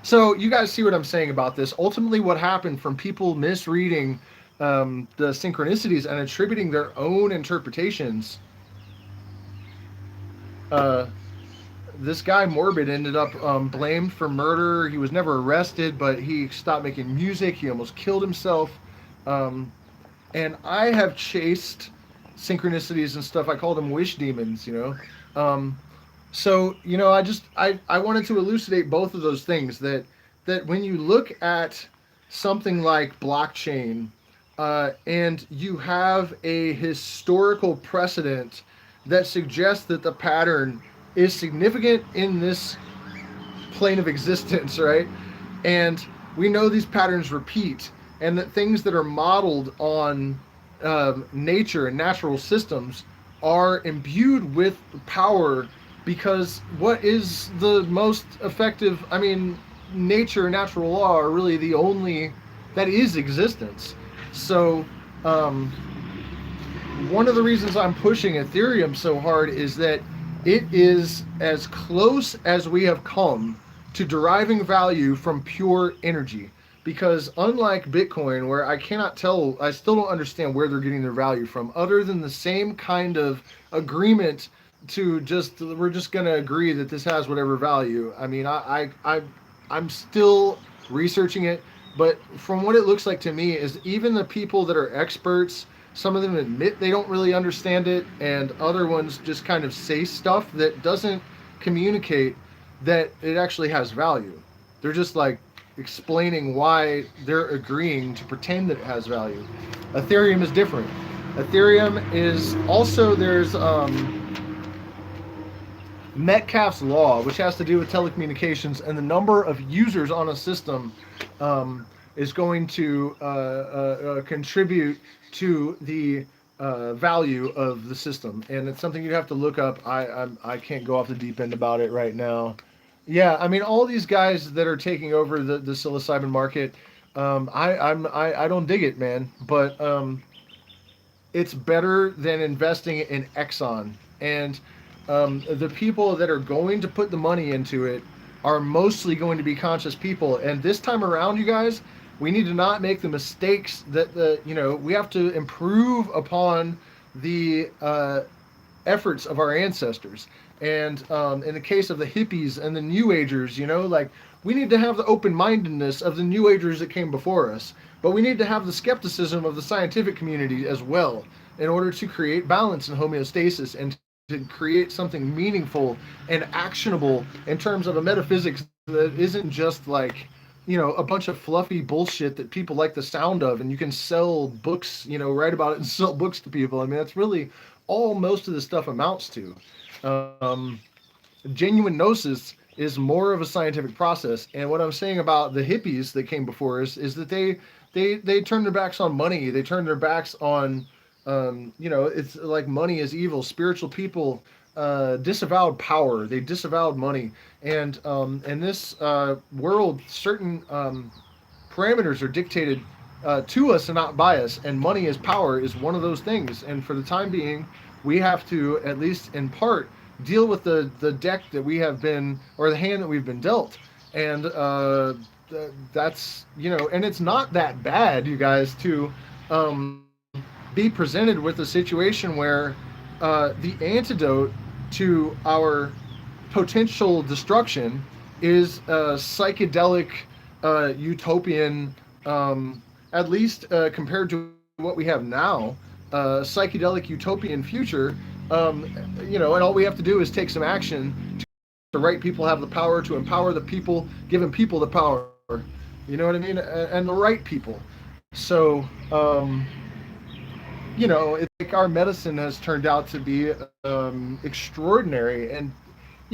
so you guys see what I'm saying about this. Ultimately, what happened from people misreading the synchronicities and attributing their own interpretations. This guy Morbid ended up blamed for murder. He was never arrested, but he stopped making music. He almost killed himself. And I have chased synchronicities and stuff. I call them wish demons, So, I wanted to elucidate both of those things that when you look at something like blockchain and you have a historical precedent that suggests that the pattern is significant in this plane of existence, right? And we know these patterns repeat. and that things that are modeled on nature and natural systems are imbued with power, because what is the most effective? I mean, nature and natural law are really the only that is existence. So, um, one of the reasons I'm pushing Ethereum so hard is that it is as close as we have come to deriving value from pure energy. Because unlike Bitcoin, where I cannot tell, I still don't understand where they're getting their value from, other than the same kind of agreement to just, we're just going to agree that this has whatever value. I mean, I'm still researching it, but from what it looks like to me is even the people that are experts, some of them admit they don't really understand it, and other ones just kind of say stuff that doesn't communicate that it actually has value. They're just like explaining why they're agreeing to pretend that it has value. Ethereum is different. Ethereum is also, there's Metcalfe's law, which has to do with telecommunications, and the number of users on a system is going to contribute to the value of the system, and it's something you have to look up. I can't go off the deep end about it right now. Yeah, I mean, all these guys that are taking over the psilocybin market, I don't dig it, man. But it's better than investing in Exxon. And the people that are going to put the money into it are mostly going to be conscious people. And this time around, you guys, we need to not make the mistakes that we have to improve upon the efforts of our ancestors. And in the case of the hippies and the New Agers, like, we need to have the open-mindedness of the New Agers that came before us, but we need to have the skepticism of the scientific community as well, in order to create balance and homeostasis, and to create something meaningful and actionable in terms of a metaphysics that isn't just like, a bunch of fluffy bullshit that people like the sound of, and you can sell books, write about it and sell books to people. I mean, that's really all most of this stuff amounts to. Um, Genuine gnosis is more of a scientific process. And what I'm saying about the hippies that came before us is that they turned their backs on money. They turned their backs on, it's like money is evil. Spiritual people disavowed power. They disavowed money. And in this world, certain parameters are dictated to us and not by us. And money as power is one of those things. And for the time being, we have to, at least in part, deal with the deck that we have been, or the hand that we've been dealt. And that's, and it's not that bad, you guys, to be presented with a situation where the antidote to our potential destruction is a psychedelic utopian, at least compared to what we have now, psychedelic utopian future. And all we have to do is take some action. The right people have the power to empower the people, giving people the power. You know what I mean? And the right people. So, it's like our medicine has turned out to be extraordinary. And,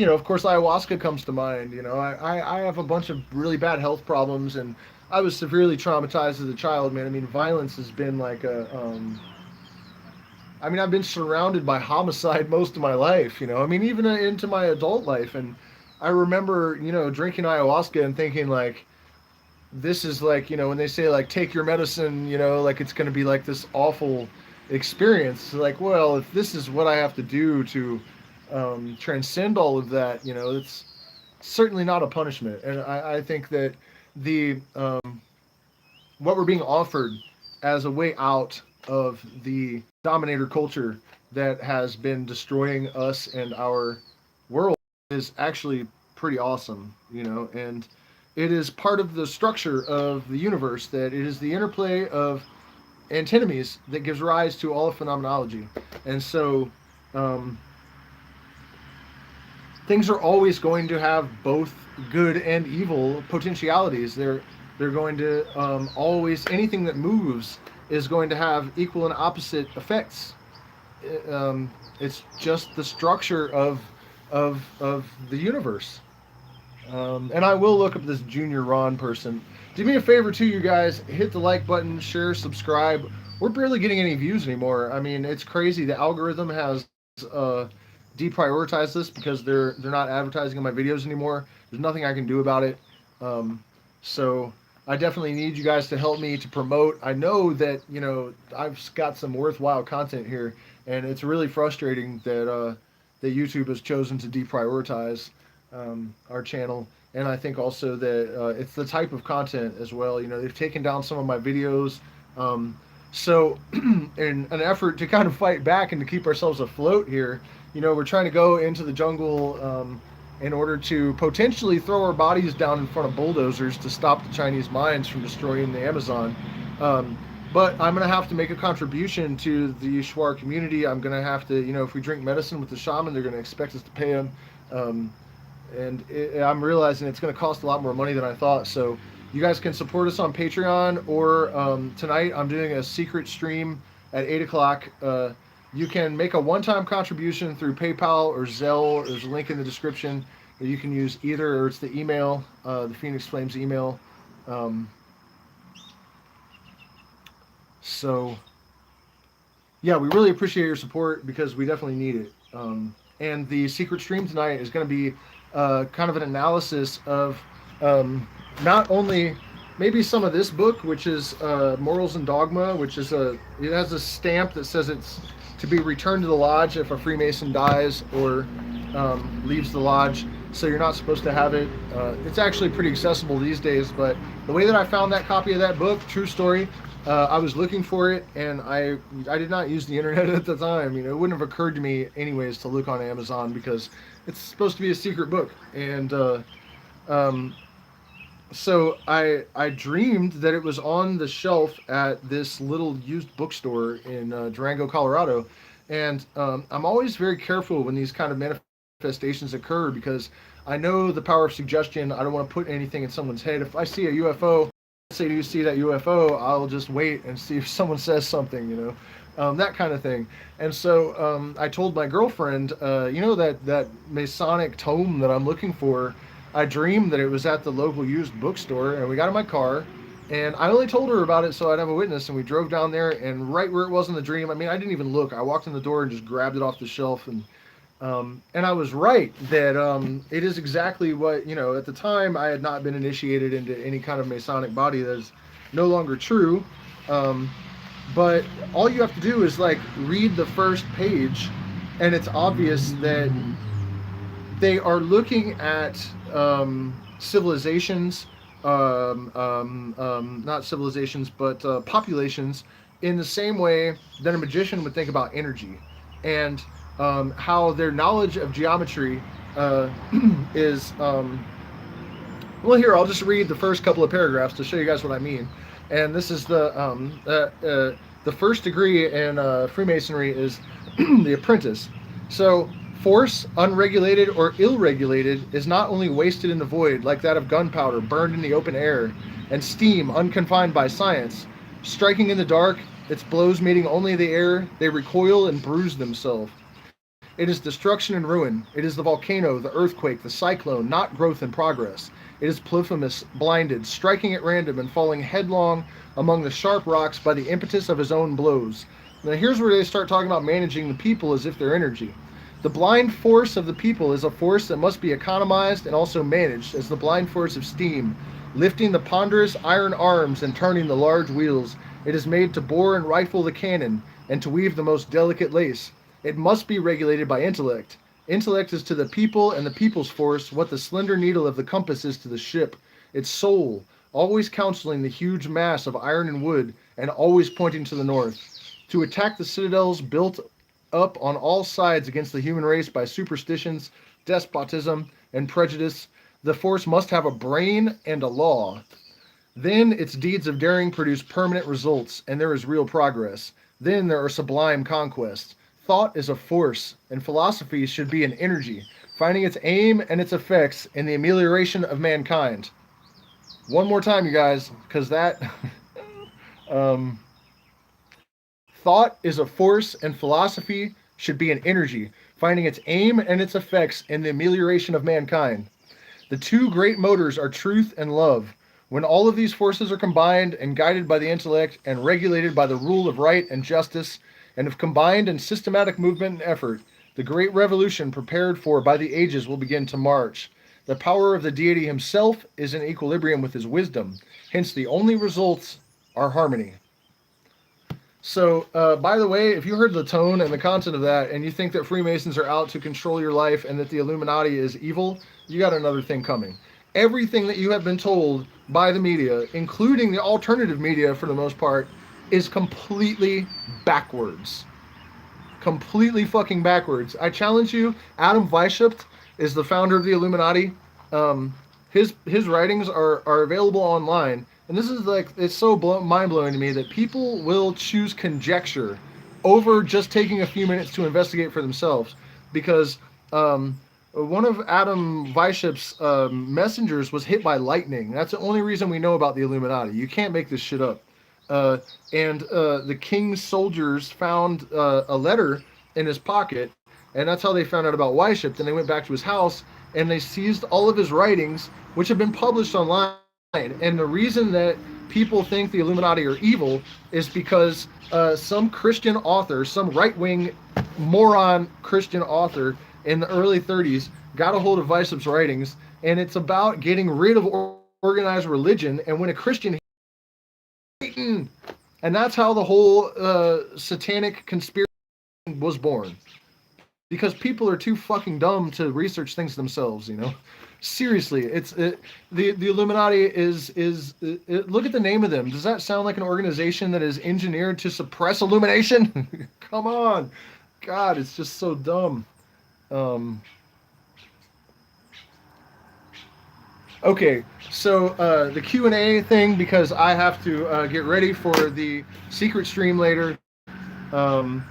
of course, ayahuasca comes to mind. I have a bunch of really bad health problems, and I was severely traumatized as a child, man. I mean, violence has been like I've been surrounded by homicide most of my life, even into my adult life. And I remember, drinking ayahuasca and thinking, like, this is like, when they say, like, take your medicine, like it's going to be like this awful experience. Like, well, if this is what I have to do to transcend all of that, it's certainly not a punishment. And I think that the what we're being offered as a way out of the dominator culture that has been destroying us and our world is actually pretty awesome, and it is part of the structure of the universe, that it is the interplay of antinomies that gives rise to all of phenomenology. And so things are always going to have both good and evil potentialities. They're going to always, anything that moves is going to have equal and opposite effects. It's just the structure of the universe. And I will look up this Junior Ron person. Do me a favor too, you guys. Hit the like button, share, subscribe. We're barely getting any views anymore. I mean, it's crazy. The algorithm has deprioritized this because they're not advertising on my videos anymore. There's nothing I can do about it. So I definitely need you guys to help me to promote. I know that I've got some worthwhile content here, and it's really frustrating that YouTube has chosen to deprioritize our channel. And I think also that it's the type of content as well. They've taken down some of my videos. So, in an effort to kind of fight back and to keep ourselves afloat here, we're trying to go into the jungle in order to potentially throw our bodies down in front of bulldozers to stop the Chinese mines from destroying the Amazon. But I'm going to have to make a contribution to the Shuar community. I'm going to have to, if we drink medicine with the shaman, they're going to expect us to pay them. I'm realizing it's going to cost a lot more money than I thought. So you guys can support us on Patreon, or tonight I'm doing a secret stream at 8 o'clock. You can make a one-time contribution through PayPal or Zelle. There's a link in the description. You can use either, or it's the email, the Phoenix Flames email. So, yeah, we really appreciate your support because we definitely need it. And the secret stream tonight is going to be kind of an analysis of not only maybe some of this book, which is Morals and Dogma, which is it has a stamp that says it's to be returned to the lodge if a Freemason dies or leaves the lodge. So you're not supposed to have it. It's actually pretty accessible these days, but the way that I found that copy of that book, true story, I was looking for it, and I did not use the internet at the time. It wouldn't have occurred to me anyways to look on Amazon because it's supposed to be a secret book. And so I dreamed that it was on the shelf at this little used bookstore in Durango, Colorado. And I'm always very careful when these kind of manifestations occur because I know the power of suggestion. I don't want to put anything in someone's head. If I see a UFO, say, do you see that UFO? I'll just wait and see if someone says something, that kind of thing. And so I told my girlfriend, that Masonic tome that I'm looking for, I dreamed that it was at the local used bookstore, and we got in my car, and I only told her about it so I'd have a witness, and we drove down there, and right where it was in the dream, I didn't even look. I walked in the door and just grabbed it off the shelf, and I was right that it is exactly what, at the time I had not been initiated into any kind of Masonic body. That is no longer true. But all you have to do is read the first page, and it's obvious that they are looking at civilizations, not civilizations, but populations in the same way that a magician would think about energy, and how their knowledge of geometry is. Well, here, I'll just read the first couple of paragraphs to show you guys what I mean. And this is the first degree in Freemasonry is the apprentice. So force, unregulated or ill-regulated, is not only wasted in the void, like that of gunpowder burned in the open air, and steam unconfined by science. Striking in the dark, its blows meeting only the air, they recoil and bruise themselves. It is destruction and ruin. It is the volcano, the earthquake, the cyclone, not growth and progress. It is Polyphemus, blinded, striking at random and falling headlong among the sharp rocks by the impetus of his own blows. Now here's where they start talking about managing the people as if they're energy. The blind force of the people is a force that must be economized and also managed as the blind force of steam, lifting the ponderous iron arms and turning the large wheels. It is made to bore and rifle the cannon and to weave the most delicate lace. It must be regulated by intellect. Intellect is to the people and the people's force what the slender needle of the compass is to the ship. Its soul, always counseling the huge mass of iron and wood, and always pointing to the north. To attack the citadels built up on all sides against the human race by superstitions, despotism, and prejudice, the force must have a brain and a law. Then its deeds of daring produce permanent results, and there is real progress. Then there are sublime conquests. Thought is a force, and philosophy should be an energy, finding its aim and its effects in the amelioration of mankind. One more time, you guys, because that... Thought is a force, and philosophy should be an energy, finding its aim and its effects in the amelioration of mankind. The two great motors are truth and love. When all of these forces are combined and guided by the intellect and regulated by the rule of right and justice, and of combined and systematic movement and effort, the great revolution prepared for by the ages will begin to march. The power of the deity himself is in equilibrium with his wisdom. Hence, the only results are harmony. So, by the way, if you heard the tone and the content of that, and you think that Freemasons are out to control your life and that the Illuminati is evil, you got another thing coming. Everything that you have been told by the media, including the alternative media for the most part, is completely backwards. Completely fucking backwards. I challenge you. Adam Weishaupt is the founder of the Illuminati. His writings are available online, and this is like, it's so mind blowing to me that people will choose conjecture over just taking a few minutes to investigate for themselves, because one of Adam Weishaupt's messengers was hit by lightning. That's the only reason we know about the Illuminati. You can't make this shit up. And the king's soldiers found a letter in his pocket, and that's how they found out about Weishaupt. And they went back to his house, and they seized all of his writings, which have been published online. And the reason that people think the Illuminati are evil is because some Christian author, some right-wing moron Christian author in the early 30s got a hold of Weishaupt's writings, and it's about getting rid of organized religion. And when a Christian, and that's how the whole satanic conspiracy was born. Because people are too fucking dumb to research things themselves, you know. Seriously, the Illuminati is look at the name of them. Does that sound like an organization that is engineered to suppress illumination? Come on, God, it's just so dumb. Okay, so the Q&A thing, because I have to get ready for the secret stream later. And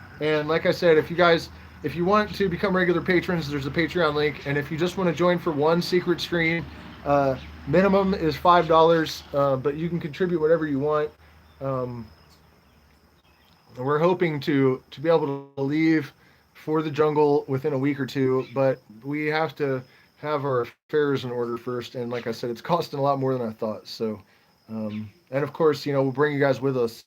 like I said, if you want to become regular patrons, there's a Patreon link. And if you just want to join for one secret stream, minimum is $5, but you can contribute whatever you want. We're hoping to be able to leave for the jungle within a week or two, but we have to have our affairs in order first. And like I said, it's costing a lot more than I thought. So, and of course, you know, we'll bring you guys with us.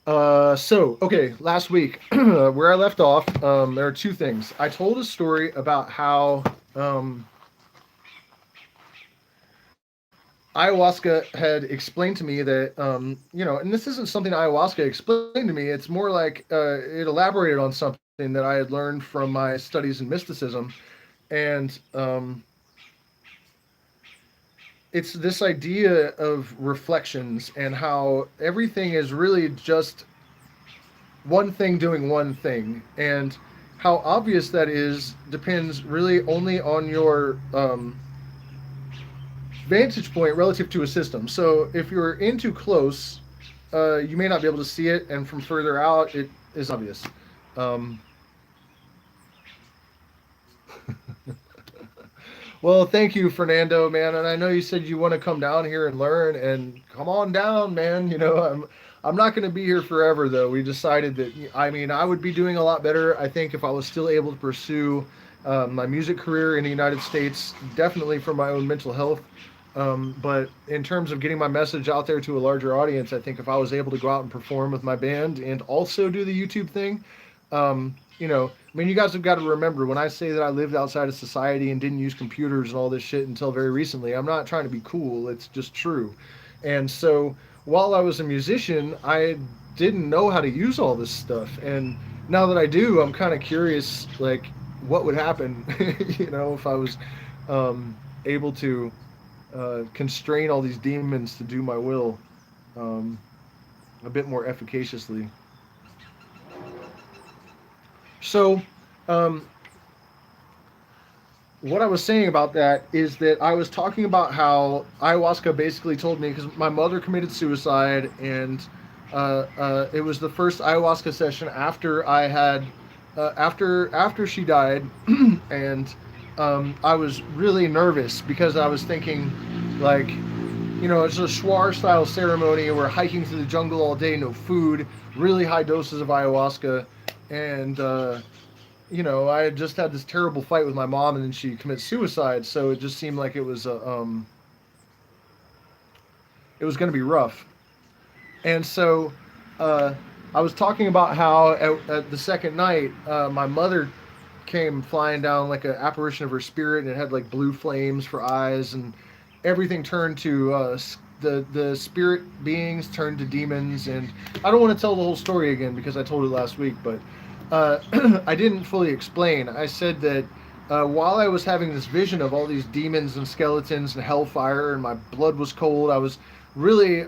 Okay, last week, where I left off, there are two things. I told a story about how ayahuasca had explained to me that, you know, and this isn't something ayahuasca explained to me, it's more like it elaborated on something that I had learned from my studies in mysticism. And it's this idea of reflections and how everything is really just one thing doing one thing, and how obvious that is depends really only on your vantage point relative to a system. So if you're in too close, you may not be able to see it, and from further out, it is obvious. Well, thank you, Fernando, man. And I know you said you want to come down here and learn, and come on down, man. You know, I'm not going to be here forever, though. We decided that, I mean, I would be doing a lot better, I think, if I was still able to pursue my music career in the United States, definitely for my own mental health. But in terms of getting my message out there to a larger audience, I think if I was able to go out and perform with my band and also do the YouTube thing, you know, I mean, you guys have got to remember, when I say that I lived outside of society and didn't use computers and all this shit until very recently, I'm not trying to be cool. It's just true. And so while I was a musician, I didn't know how to use all this stuff. And now that I do, I'm kind of curious, like, what would happen, you know, if I was able to constrain all these demons to do my will a bit more efficaciously. So, what I was saying about that is that I was talking about how ayahuasca basically told me, because my mother committed suicide, and it was the first ayahuasca session after I had, after she died, and I was really nervous because I was thinking, like, you know, it's a Shuar style ceremony. We're hiking through the jungle all day, no food, really high doses of ayahuasca, and I had just had this terrible fight with my mom, and then she commits suicide. So it just seemed like it was going to be rough. And so uh, I was talking about how at the second night, my mother came flying down like an apparition of her spirit, and it had like blue flames for eyes, and everything turned to the spirit beings turned to demons. And I don't want to tell the whole story again because I told it last week, but I didn't fully explain. I said that while I was having this vision of all these demons and skeletons and hellfire, and my blood was cold, I was really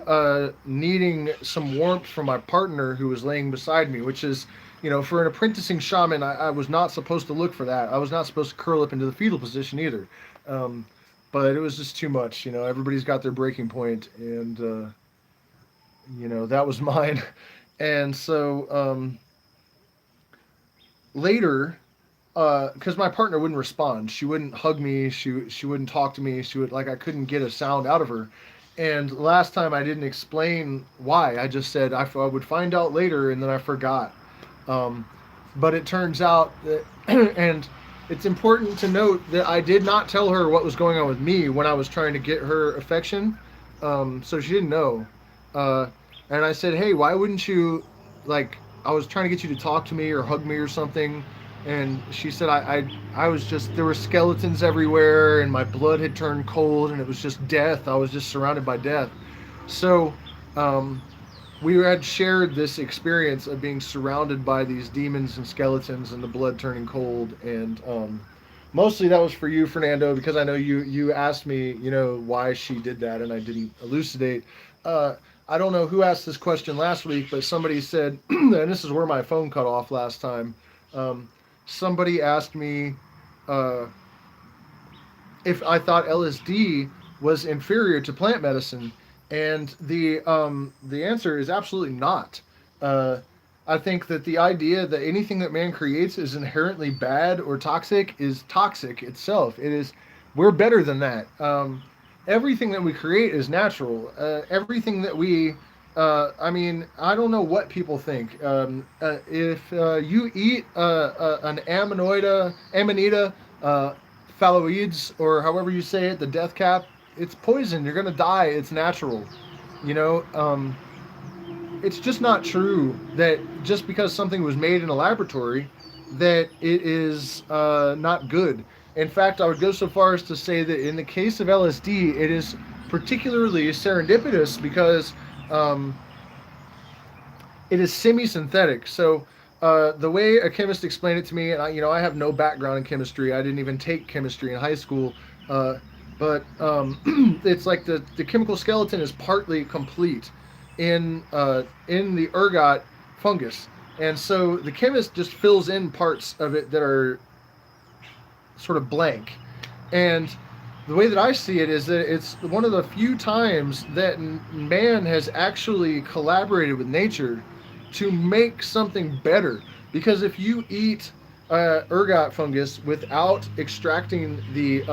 needing some warmth from my partner who was laying beside me, which is, for an apprenticing shaman, I was not supposed to look for that. I was not supposed to curl up into the fetal position either. But it was just too much. Everybody's got their breaking point, and, that was mine. And so later, because my partner wouldn't respond, she wouldn't hug me, she wouldn't talk to me, I couldn't get a sound out of her. And last time I didn't explain why. I just said I would find out later, and then I forgot. But it turns out that, and it's important to note that I did not tell her what was going on with me when I was trying to get her affection. So she didn't know. And I said, hey, why wouldn't you, I was trying to get you to talk to me or hug me or something. And she said, I was just, there were skeletons everywhere, and my blood had turned cold, and it was just death. I was just surrounded by death. So we had shared this experience of being surrounded by these demons and skeletons and the blood turning cold. And mostly that was for you, Fernando, because I know you asked me, why she did that, and I didn't elucidate. I don't know who asked this question last week, but somebody said, and this is where my phone cut off last time, somebody asked me if I thought LSD was inferior to plant medicine, and the answer is absolutely not. I think that the idea that anything that man creates is inherently bad or toxic is toxic itself. We're better than that. Everything that we create is natural. Everything that we I don't know what people think. If you eat an amanita phalloides, or however you say it, the death cap, it's poison. You're going to die. It's natural. It's just not true that just because something was made in a laboratory that it is not good. In fact, I would go so far as to say that in the case of LSD, it is particularly serendipitous because it is semi-synthetic. So the way a chemist explained it to me, and I have no background in chemistry. I didn't even take chemistry in high school. But it's like the chemical skeleton is partly complete in the ergot fungus. And so the chemist just fills in parts of it that are sort of blank. And the way that I see it is that it's one of the few times that man has actually collaborated with nature to make something better. Because if you eat ergot fungus without extracting the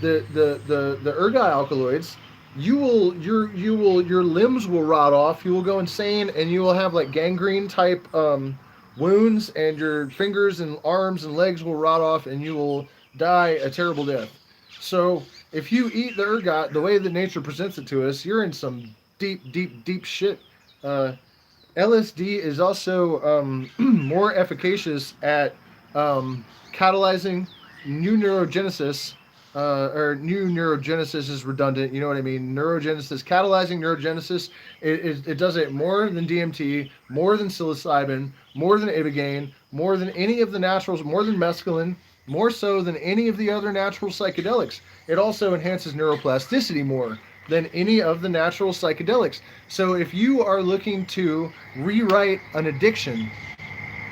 ergot alkaloids, your limbs will rot off. You will go insane, and you will have like gangrene type wounds, and your fingers and arms and legs will rot off, and you will die a terrible death. So if you eat the ergot the way that nature presents it to us, you're in some deep shit. LSD is also more efficacious at catalyzing new neurogenesis. Or new neurogenesis is redundant, you know what I mean? Neurogenesis, catalyzing neurogenesis, it does it more than DMT, more than psilocybin, more than ibogaine, more than any of the naturals, more than mescaline, more so than any of the other natural psychedelics. It also enhances neuroplasticity more than any of the natural psychedelics. So if you are looking to rewrite an addiction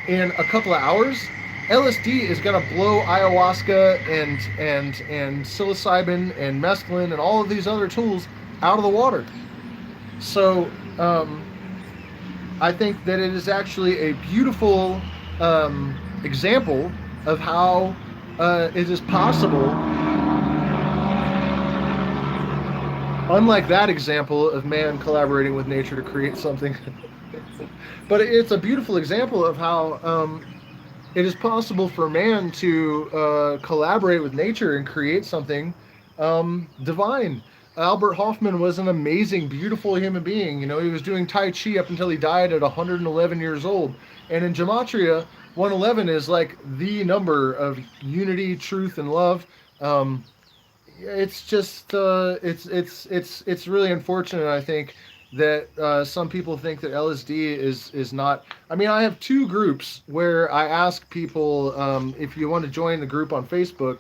in a couple of hours, LSD is going to blow ayahuasca and psilocybin and mescaline and all of these other tools out of the water. So I think that it is actually a beautiful example of how it is possible, unlike that example of man collaborating with nature to create something, but it's a beautiful example of how it is possible for man to collaborate with nature and create something divine. Albert Hoffman was an amazing, beautiful human being. You know, he was doing Tai Chi up until he died at 111 years old. And in Gematria, 111 is like the number of unity, truth, and love. Um, it's just it's really unfortunate. I think that some people think that LSD is not. I mean, I have two groups where I ask people if you want to join the group on Facebook,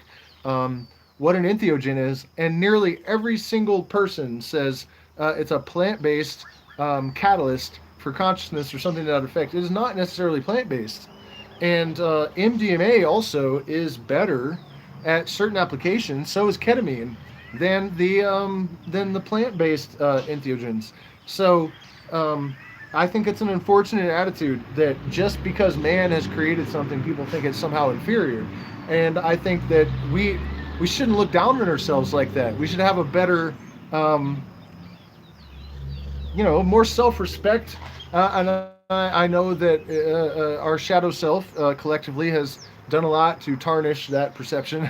what an entheogen is, and nearly every single person says it's a plant-based catalyst for consciousness or something to that effect. It is not necessarily plant-based, and MDMA also is better at certain applications. So is ketamine than the plant-based entheogens. So I think it's an unfortunate attitude that just because man has created something, people think it's somehow inferior. And I think that we shouldn't look down on ourselves like that. We should have a better, more self-respect. And I know that our shadow self collectively has done a lot to tarnish that perception.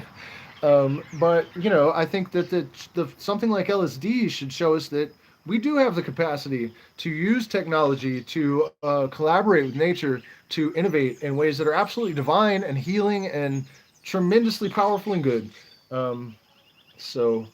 But I think that the something like LSD should show us that we do have the capacity to use technology to collaborate with nature to innovate in ways that are absolutely divine and healing and tremendously powerful and good. So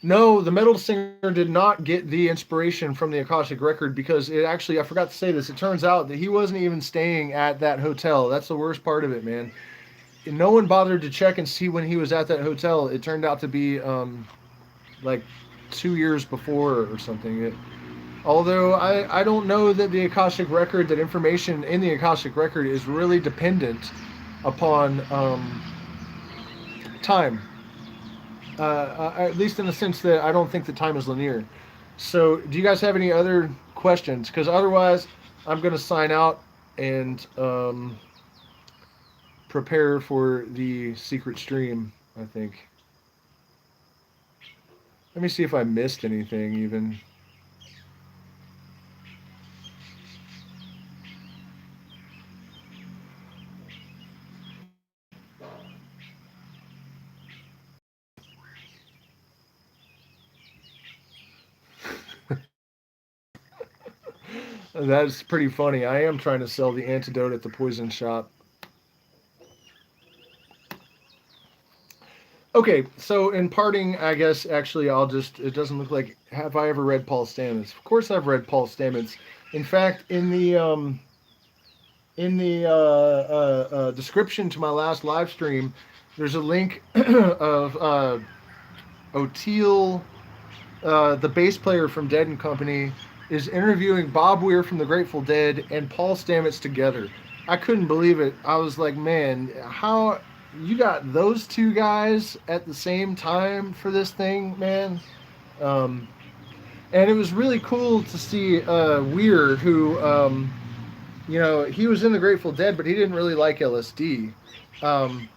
no, the Metal Singer did not get the inspiration from the Akashic Record because it actually, I forgot to say this, it turns out that he wasn't even staying at that hotel. That's the worst part of it, man. No one bothered to check and see when he was at that hotel. It turned out to be like 2 years before or something. Although I don't know that the Akashic Record, that information in the Akashic Record is really dependent upon time. At least in the sense that I don't think that time is linear. So, do you guys have any other questions? Because otherwise, I'm going to sign out and prepare for the secret stream, I think. Let me see if I missed anything even. That's pretty funny. I am trying to sell the antidote at the poison shop. Okay, so in parting, I guess actually it doesn't look like, have I ever read Paul Stamets? Of course I've read Paul Stamets. In fact, in the description to my last live stream, there's a link of O'Teal, the bass player from Dead and Company, is interviewing Bob Weir from the Grateful Dead and Paul Stamets together. I couldn't believe it. I was like, man, how you got those two guys at the same time for this thing, man? And it was really cool to see Weir, who, he was in the Grateful Dead, but he didn't really like LSD. And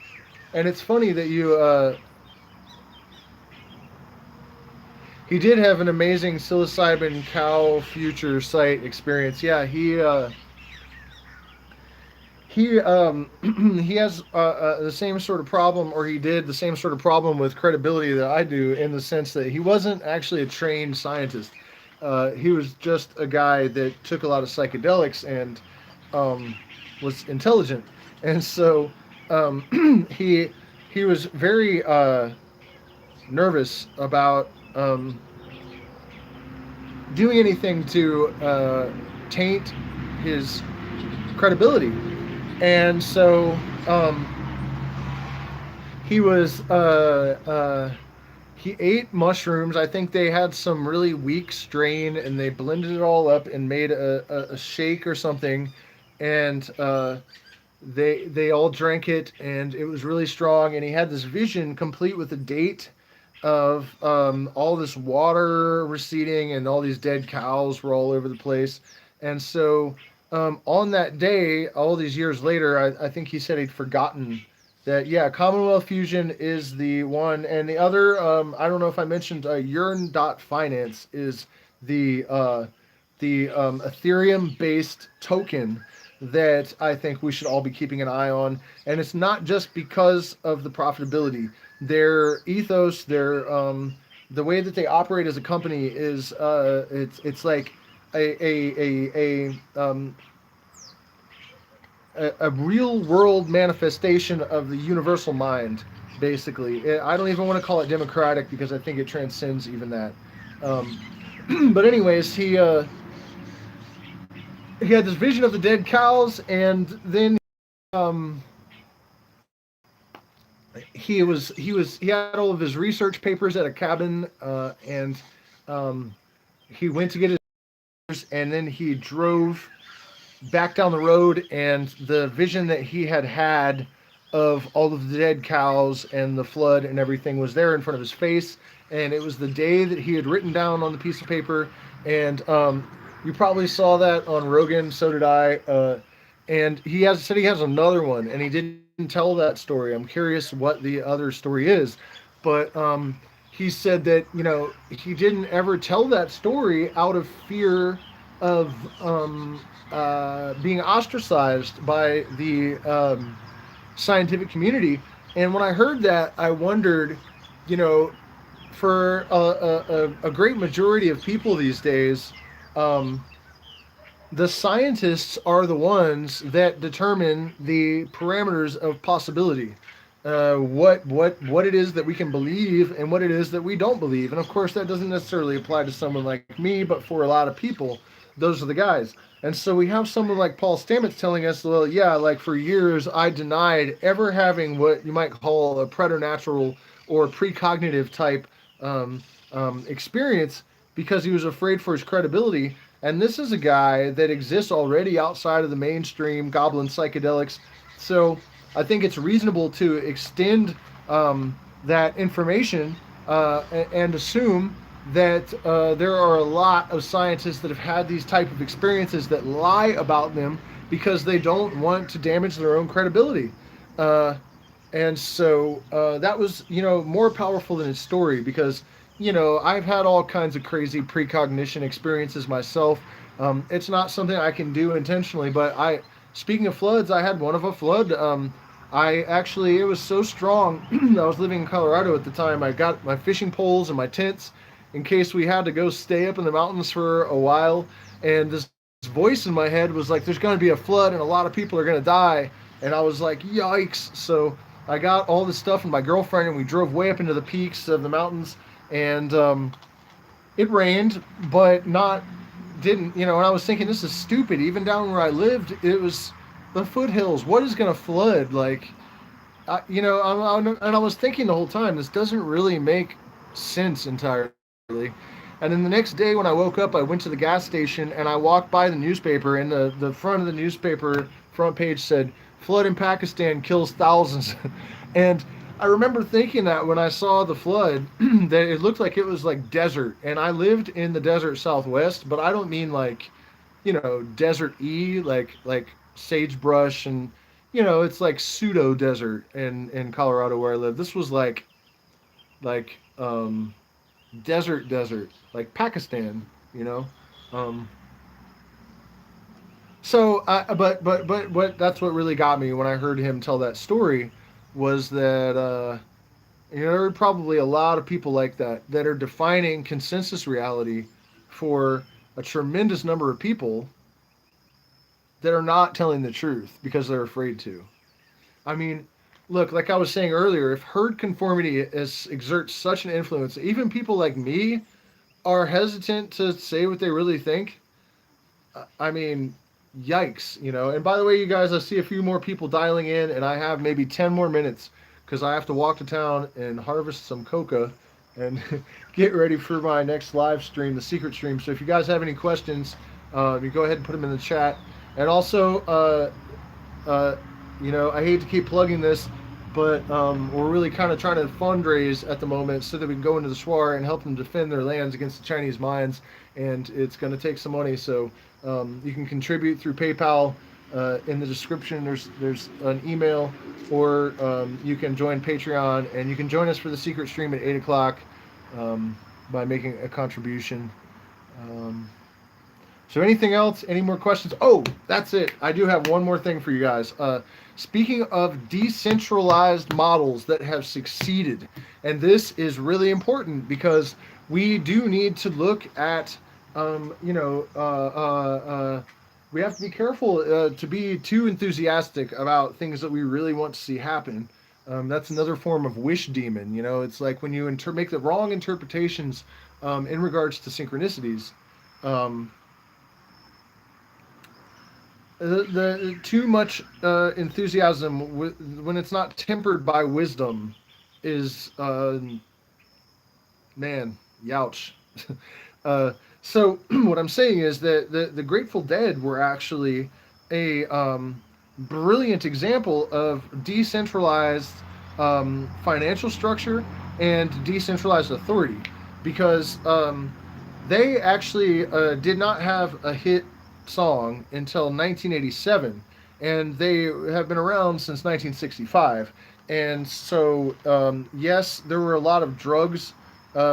it's funny that he did have an amazing psilocybin cow future sight experience. Yeah, he he has the same sort of problem, or he did the same sort of problem with credibility that I do, in the sense that he wasn't actually a trained scientist. He was just a guy that took a lot of psychedelics and was intelligent, and so he was very nervous about doing anything to taint his credibility. And so he was he ate mushrooms. I think they had some really weak strain, and they blended it all up and made a shake or something, and they all drank it, and it was really strong. And he had this vision, complete with a date of all this water receding, and all these dead cows were all over the place. And so on that day, all these years later, I think he said he'd forgotten that, yeah, Commonwealth Fusion is the one. And the other, I don't know if I mentioned, Yearn.finance is the the Ethereum-based token that I think we should all be keeping an eye on. And it's not just because of the profitability. Their ethos, their the way that they operate as a company is it's like a real world manifestation of the universal mind. Basically, I don't even want to call it democratic because I think it transcends even that. Um, but anyways, he had this vision of the dead cows, and then um, he had all of his research papers at a cabin, and um, he went to get his, and then he drove back down the road, and the vision that he had of all of the dead cows and the flood and everything was there in front of his face, and it was the day that he had written down on the piece of paper. And you probably saw that on Rogan, so did I. And said he has another one, and he didn't tell that story. I'm curious what the other story is, but he said that he didn't ever tell that story out of fear of being ostracized by the scientific community. And when I heard that, I wondered, you know, for a great majority of people these days, um, the scientists are the ones that determine the parameters of possibility. What it is that we can believe and what it is that we don't believe. And of course, that doesn't necessarily apply to someone like me, but for a lot of people, those are the guys. And so we have someone like Paul Stamets telling us, well, yeah, like for years I denied ever having what you might call a preternatural or precognitive type experience because he was afraid for his credibility. And this is a guy that exists already outside of the mainstream goblin psychedelics. So I think it's reasonable to extend that information and assume that there are a lot of scientists that have had these type of experiences that lie about them because they don't want to damage their own credibility. Uh, and so that was, more powerful than his story because, I've had all kinds of crazy precognition experiences myself. It's not something I can do intentionally, but speaking of floods, I had one of a flood. It was so strong. I was living in Colorado at the time. I got my fishing poles and my tents in case we had to go stay up in the mountains for a while. And this voice in my head was like, there's going to be a flood and a lot of people are going to die. And I was like, yikes. So I got all this stuff and my girlfriend, and we drove way up into the peaks of the mountains. And it rained, but didn't, and I was thinking, this is stupid. Even down where I lived, it was the foothills. What is going to flood? Like, and I was thinking the whole time, this doesn't really make sense entirely. And then the next day when I woke up, I went to the gas station and I walked by the newspaper, and the front of the newspaper front page said, flood in Pakistan kills thousands. And I remember thinking that when I saw the flood, that it looked like it was like desert. And I lived in the desert Southwest, but I don't mean like, desert-y, like sagebrush and, it's like pseudo desert in Colorado where I live. This was like desert, like Pakistan, you know. Um, but what that's what really got me when I heard him tell that story was that there are probably a lot of people like that are defining consensus reality for a tremendous number of people that are not telling the truth because they're afraid to. I mean, look, like I was saying earlier, if herd conformity exerts such an influence, even people like me are hesitant to say what they really think. I mean, yikes, And by the way, you guys, I see a few more people dialing in, and I have maybe 10 more minutes because I have to walk to town and harvest some coca and get ready for my next live stream, the secret stream. So if you guys have any questions, you go ahead and put them in the chat. And also, I hate to keep plugging this, but we're really kind of trying to fundraise at the moment so that we can go into the Shuar and help them defend their lands against the Chinese mines. And it's going to take some money, so you can contribute through PayPal. In the description, there's an email, or you can join Patreon, and you can join us for the secret stream at 8 o'clock by making a contribution. So anything else? Any more questions? Oh, that's it. I do have one more thing for you guys. Speaking of decentralized models that have succeeded, and this is really important because we do need to look at, um, you know, uh, uh, uh, we have to be careful to be too enthusiastic about things that we really want to see happen. That's another form of wish demon. You know, it's like when you make the wrong interpretations in regards to synchronicities. Um, the too much enthusiasm when it's not tempered by wisdom is man, youch. uh, so what I'm saying is that the Grateful Dead were actually a brilliant example of decentralized financial structure and decentralized authority because they actually did not have a hit song until 1987, and they have been around since 1965. And so, yes, there were a lot of drugs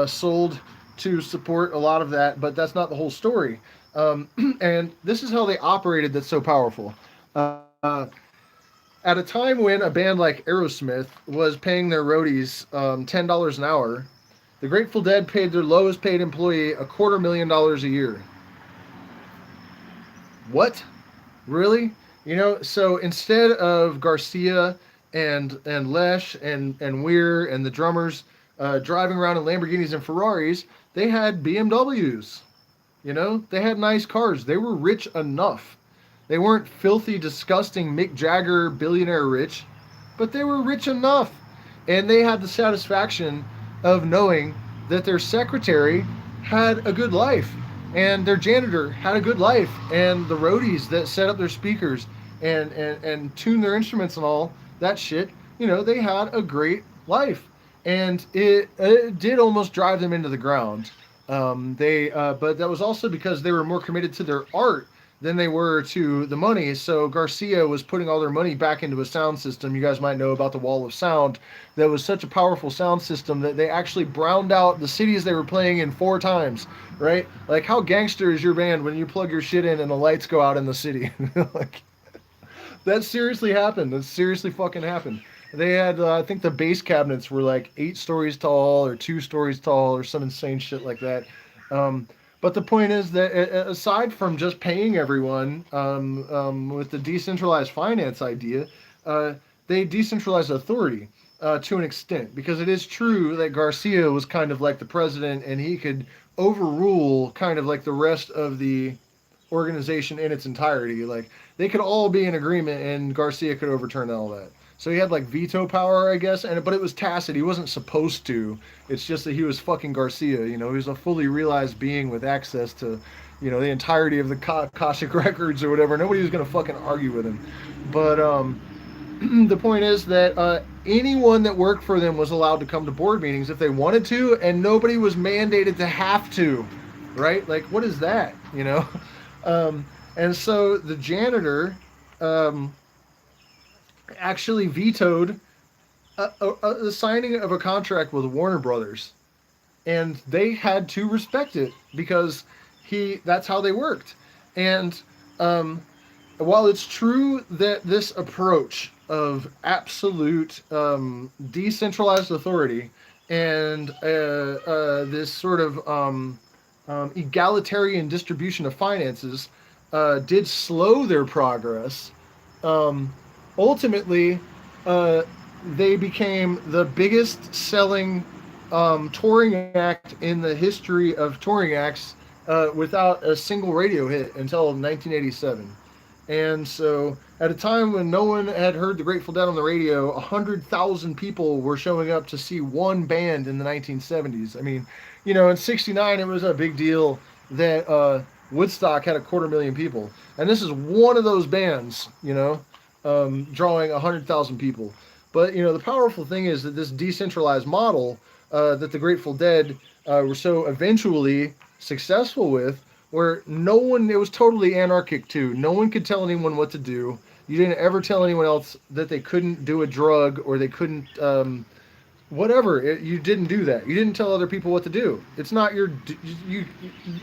sold to support a lot of that, but that's not the whole story. And this is how they operated that's so powerful. Uh, at a time when a band like Aerosmith was paying their roadies $10 an hour, the Grateful Dead paid their lowest paid employee $250,000 a year. What? Really? You know, so instead of Garcia and Lesh and Weir and the drummers driving around in Lamborghinis and Ferraris, they had BMWs. You know, they had nice cars. They were rich enough. They weren't filthy, disgusting Mick Jagger billionaire rich, but they were rich enough. And they had the satisfaction of knowing that their secretary had a good life and their janitor had a good life and the roadies that set up their speakers and tune their instruments and all that shit, you know, they had a great life. And it did almost drive them into the ground. But that was also because they were more committed to their art than they were to the money. So Garcia was putting all their money back into a sound system. You guys might know about the Wall of Sound. That was such a powerful sound system that they actually browned out the cities they were playing in 4 times, right? Like, how gangster is your band when you plug your shit in and the lights go out in the city? Like, that seriously happened. That seriously fucking happened. They had, I think the bass cabinets were like 8 stories tall or 2 stories tall or some insane shit like that. Um, but the point is that aside from just paying everyone with the decentralized finance idea, uh, they decentralized authority to an extent because it is true that Garcia was kind of like the president and he could overrule kind of like the rest of the organization in its entirety. Like, they could all be in agreement and Garcia could overturn all that. So he had like veto power, I guess, but it was tacit. He wasn't supposed to. It's just that he was fucking Garcia. You know, he was a fully realized being with access to, you know, the entirety of the Akashic records or whatever. Nobody was gonna fucking argue with him. But the point is that anyone that worked for them was allowed to come to board meetings if they wanted to, and nobody was mandated to have to. Right? Like, what is that? You know. And so the janitor actually vetoed the signing of a contract with Warner Brothers, and they had to respect it because that's how they worked. And while it's true that this approach of absolute decentralized authority and this sort of egalitarian distribution of finances did slow their progress, ultimately, they became the biggest selling touring act in the history of touring acts without a single radio hit until 1987. And so, at a time when no one had heard the Grateful Dead on the radio, 100,000 people were showing up to see one band in the 1970s. I mean, you know, in '69, it was a big deal that Woodstock had 250,000 people. And this is one of those bands, you know, drawing 100,000 people. But, you know, the powerful thing is that this decentralized model that the Grateful Dead were so eventually successful with, where no one, it was totally anarchic too. No one could tell anyone what to do. You didn't ever tell anyone else that they couldn't do a drug or they couldn't whatever. You didn't do that. You didn't tell other people what to do. It's not you.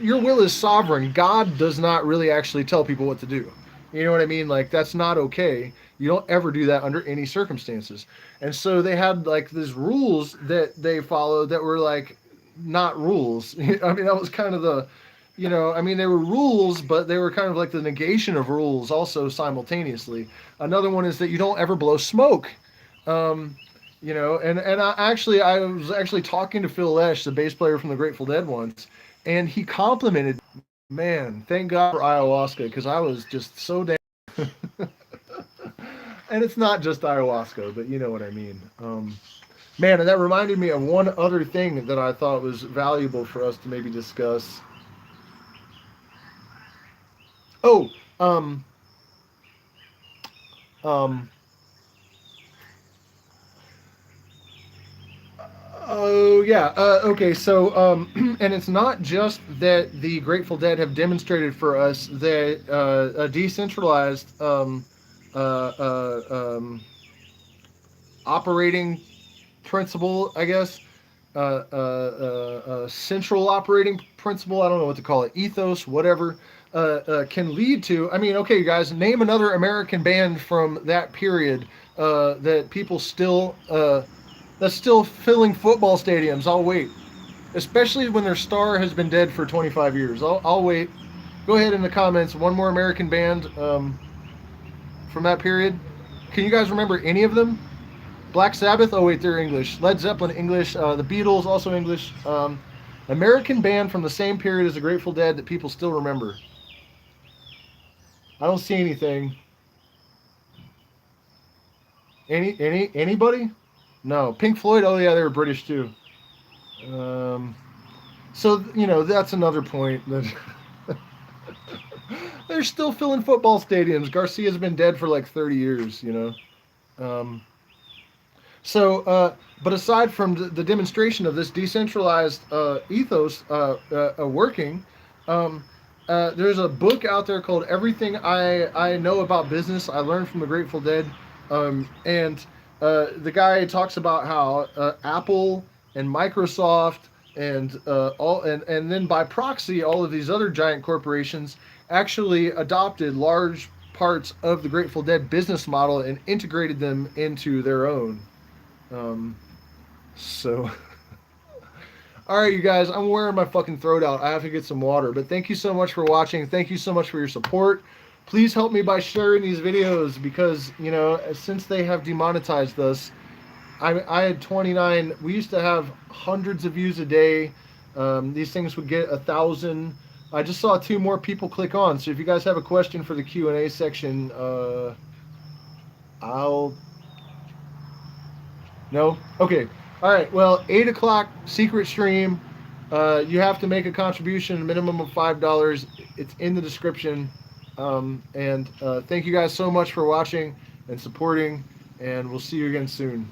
Your will is sovereign. God does not really actually tell people what to do. You know what I mean? Like that's not okay. You don't ever do that under any circumstances. And so they had like these rules that they followed that were like not rules. I mean, that was kind of the, I mean, they were rules, but they were kind of like the negation of rules also simultaneously. Another one is that you don't ever blow smoke. Um, and I was actually talking to Phil Lesh, the bass player from the Grateful Dead once, and he complimented, man, thank God for ayahuasca, because I was just so damn. And it's not just ayahuasca, but you know what I mean. Man, and that reminded me of one other thing that I thought was valuable for us to maybe discuss. Oh, um, Oh yeah. Okay. So, and it's not just that the Grateful Dead have demonstrated for us that a decentralized uh, uh, um, operating principle, I guess, central operating principle. I don't know what to call it. Ethos, whatever, can lead to. I mean, okay, guys, name another American band from that period that people still. That's still filling football stadiums. I'll wait. Especially when their star has been dead for 25 years. I'll wait. Go ahead in the comments. One more American band from that period. Can you guys remember any of them? Black Sabbath? Oh, wait, they're English. Led Zeppelin, English. The Beatles, also English. American band from the same period as the Grateful Dead that people still remember. I don't see anything. Anybody? No. Pink Floyd? Oh, yeah, they were British too. Um, So that's another point that they're still filling football stadiums. Garcia's been dead for like 30 years. Um, but aside from the demonstration of this decentralized ethos working, um, there's a book out there called "Everything I Know About Business I Learned from the Grateful Dead," and the guy talks about how Apple and Microsoft and and then by proxy all of these other giant corporations actually adopted large parts of the Grateful Dead business model and integrated them into their own. Um, so, all right, you guys, I'm wearing my fucking throat out. I have to get some water. But thank you so much for watching. Thank you so much for your support. Please help me by sharing these videos because, since they have demonetized us, I had 29. We used to have hundreds of views a day. These things would get 1,000. I just saw 2 more people click on. So if you guys have a question for the Q&A section, I'll... No? Okay. All right. Well, 8 o'clock, secret stream. You have to make a contribution, a minimum of $5. It's in the description. And thank you guys so much for watching and supporting. And we'll see you again soon.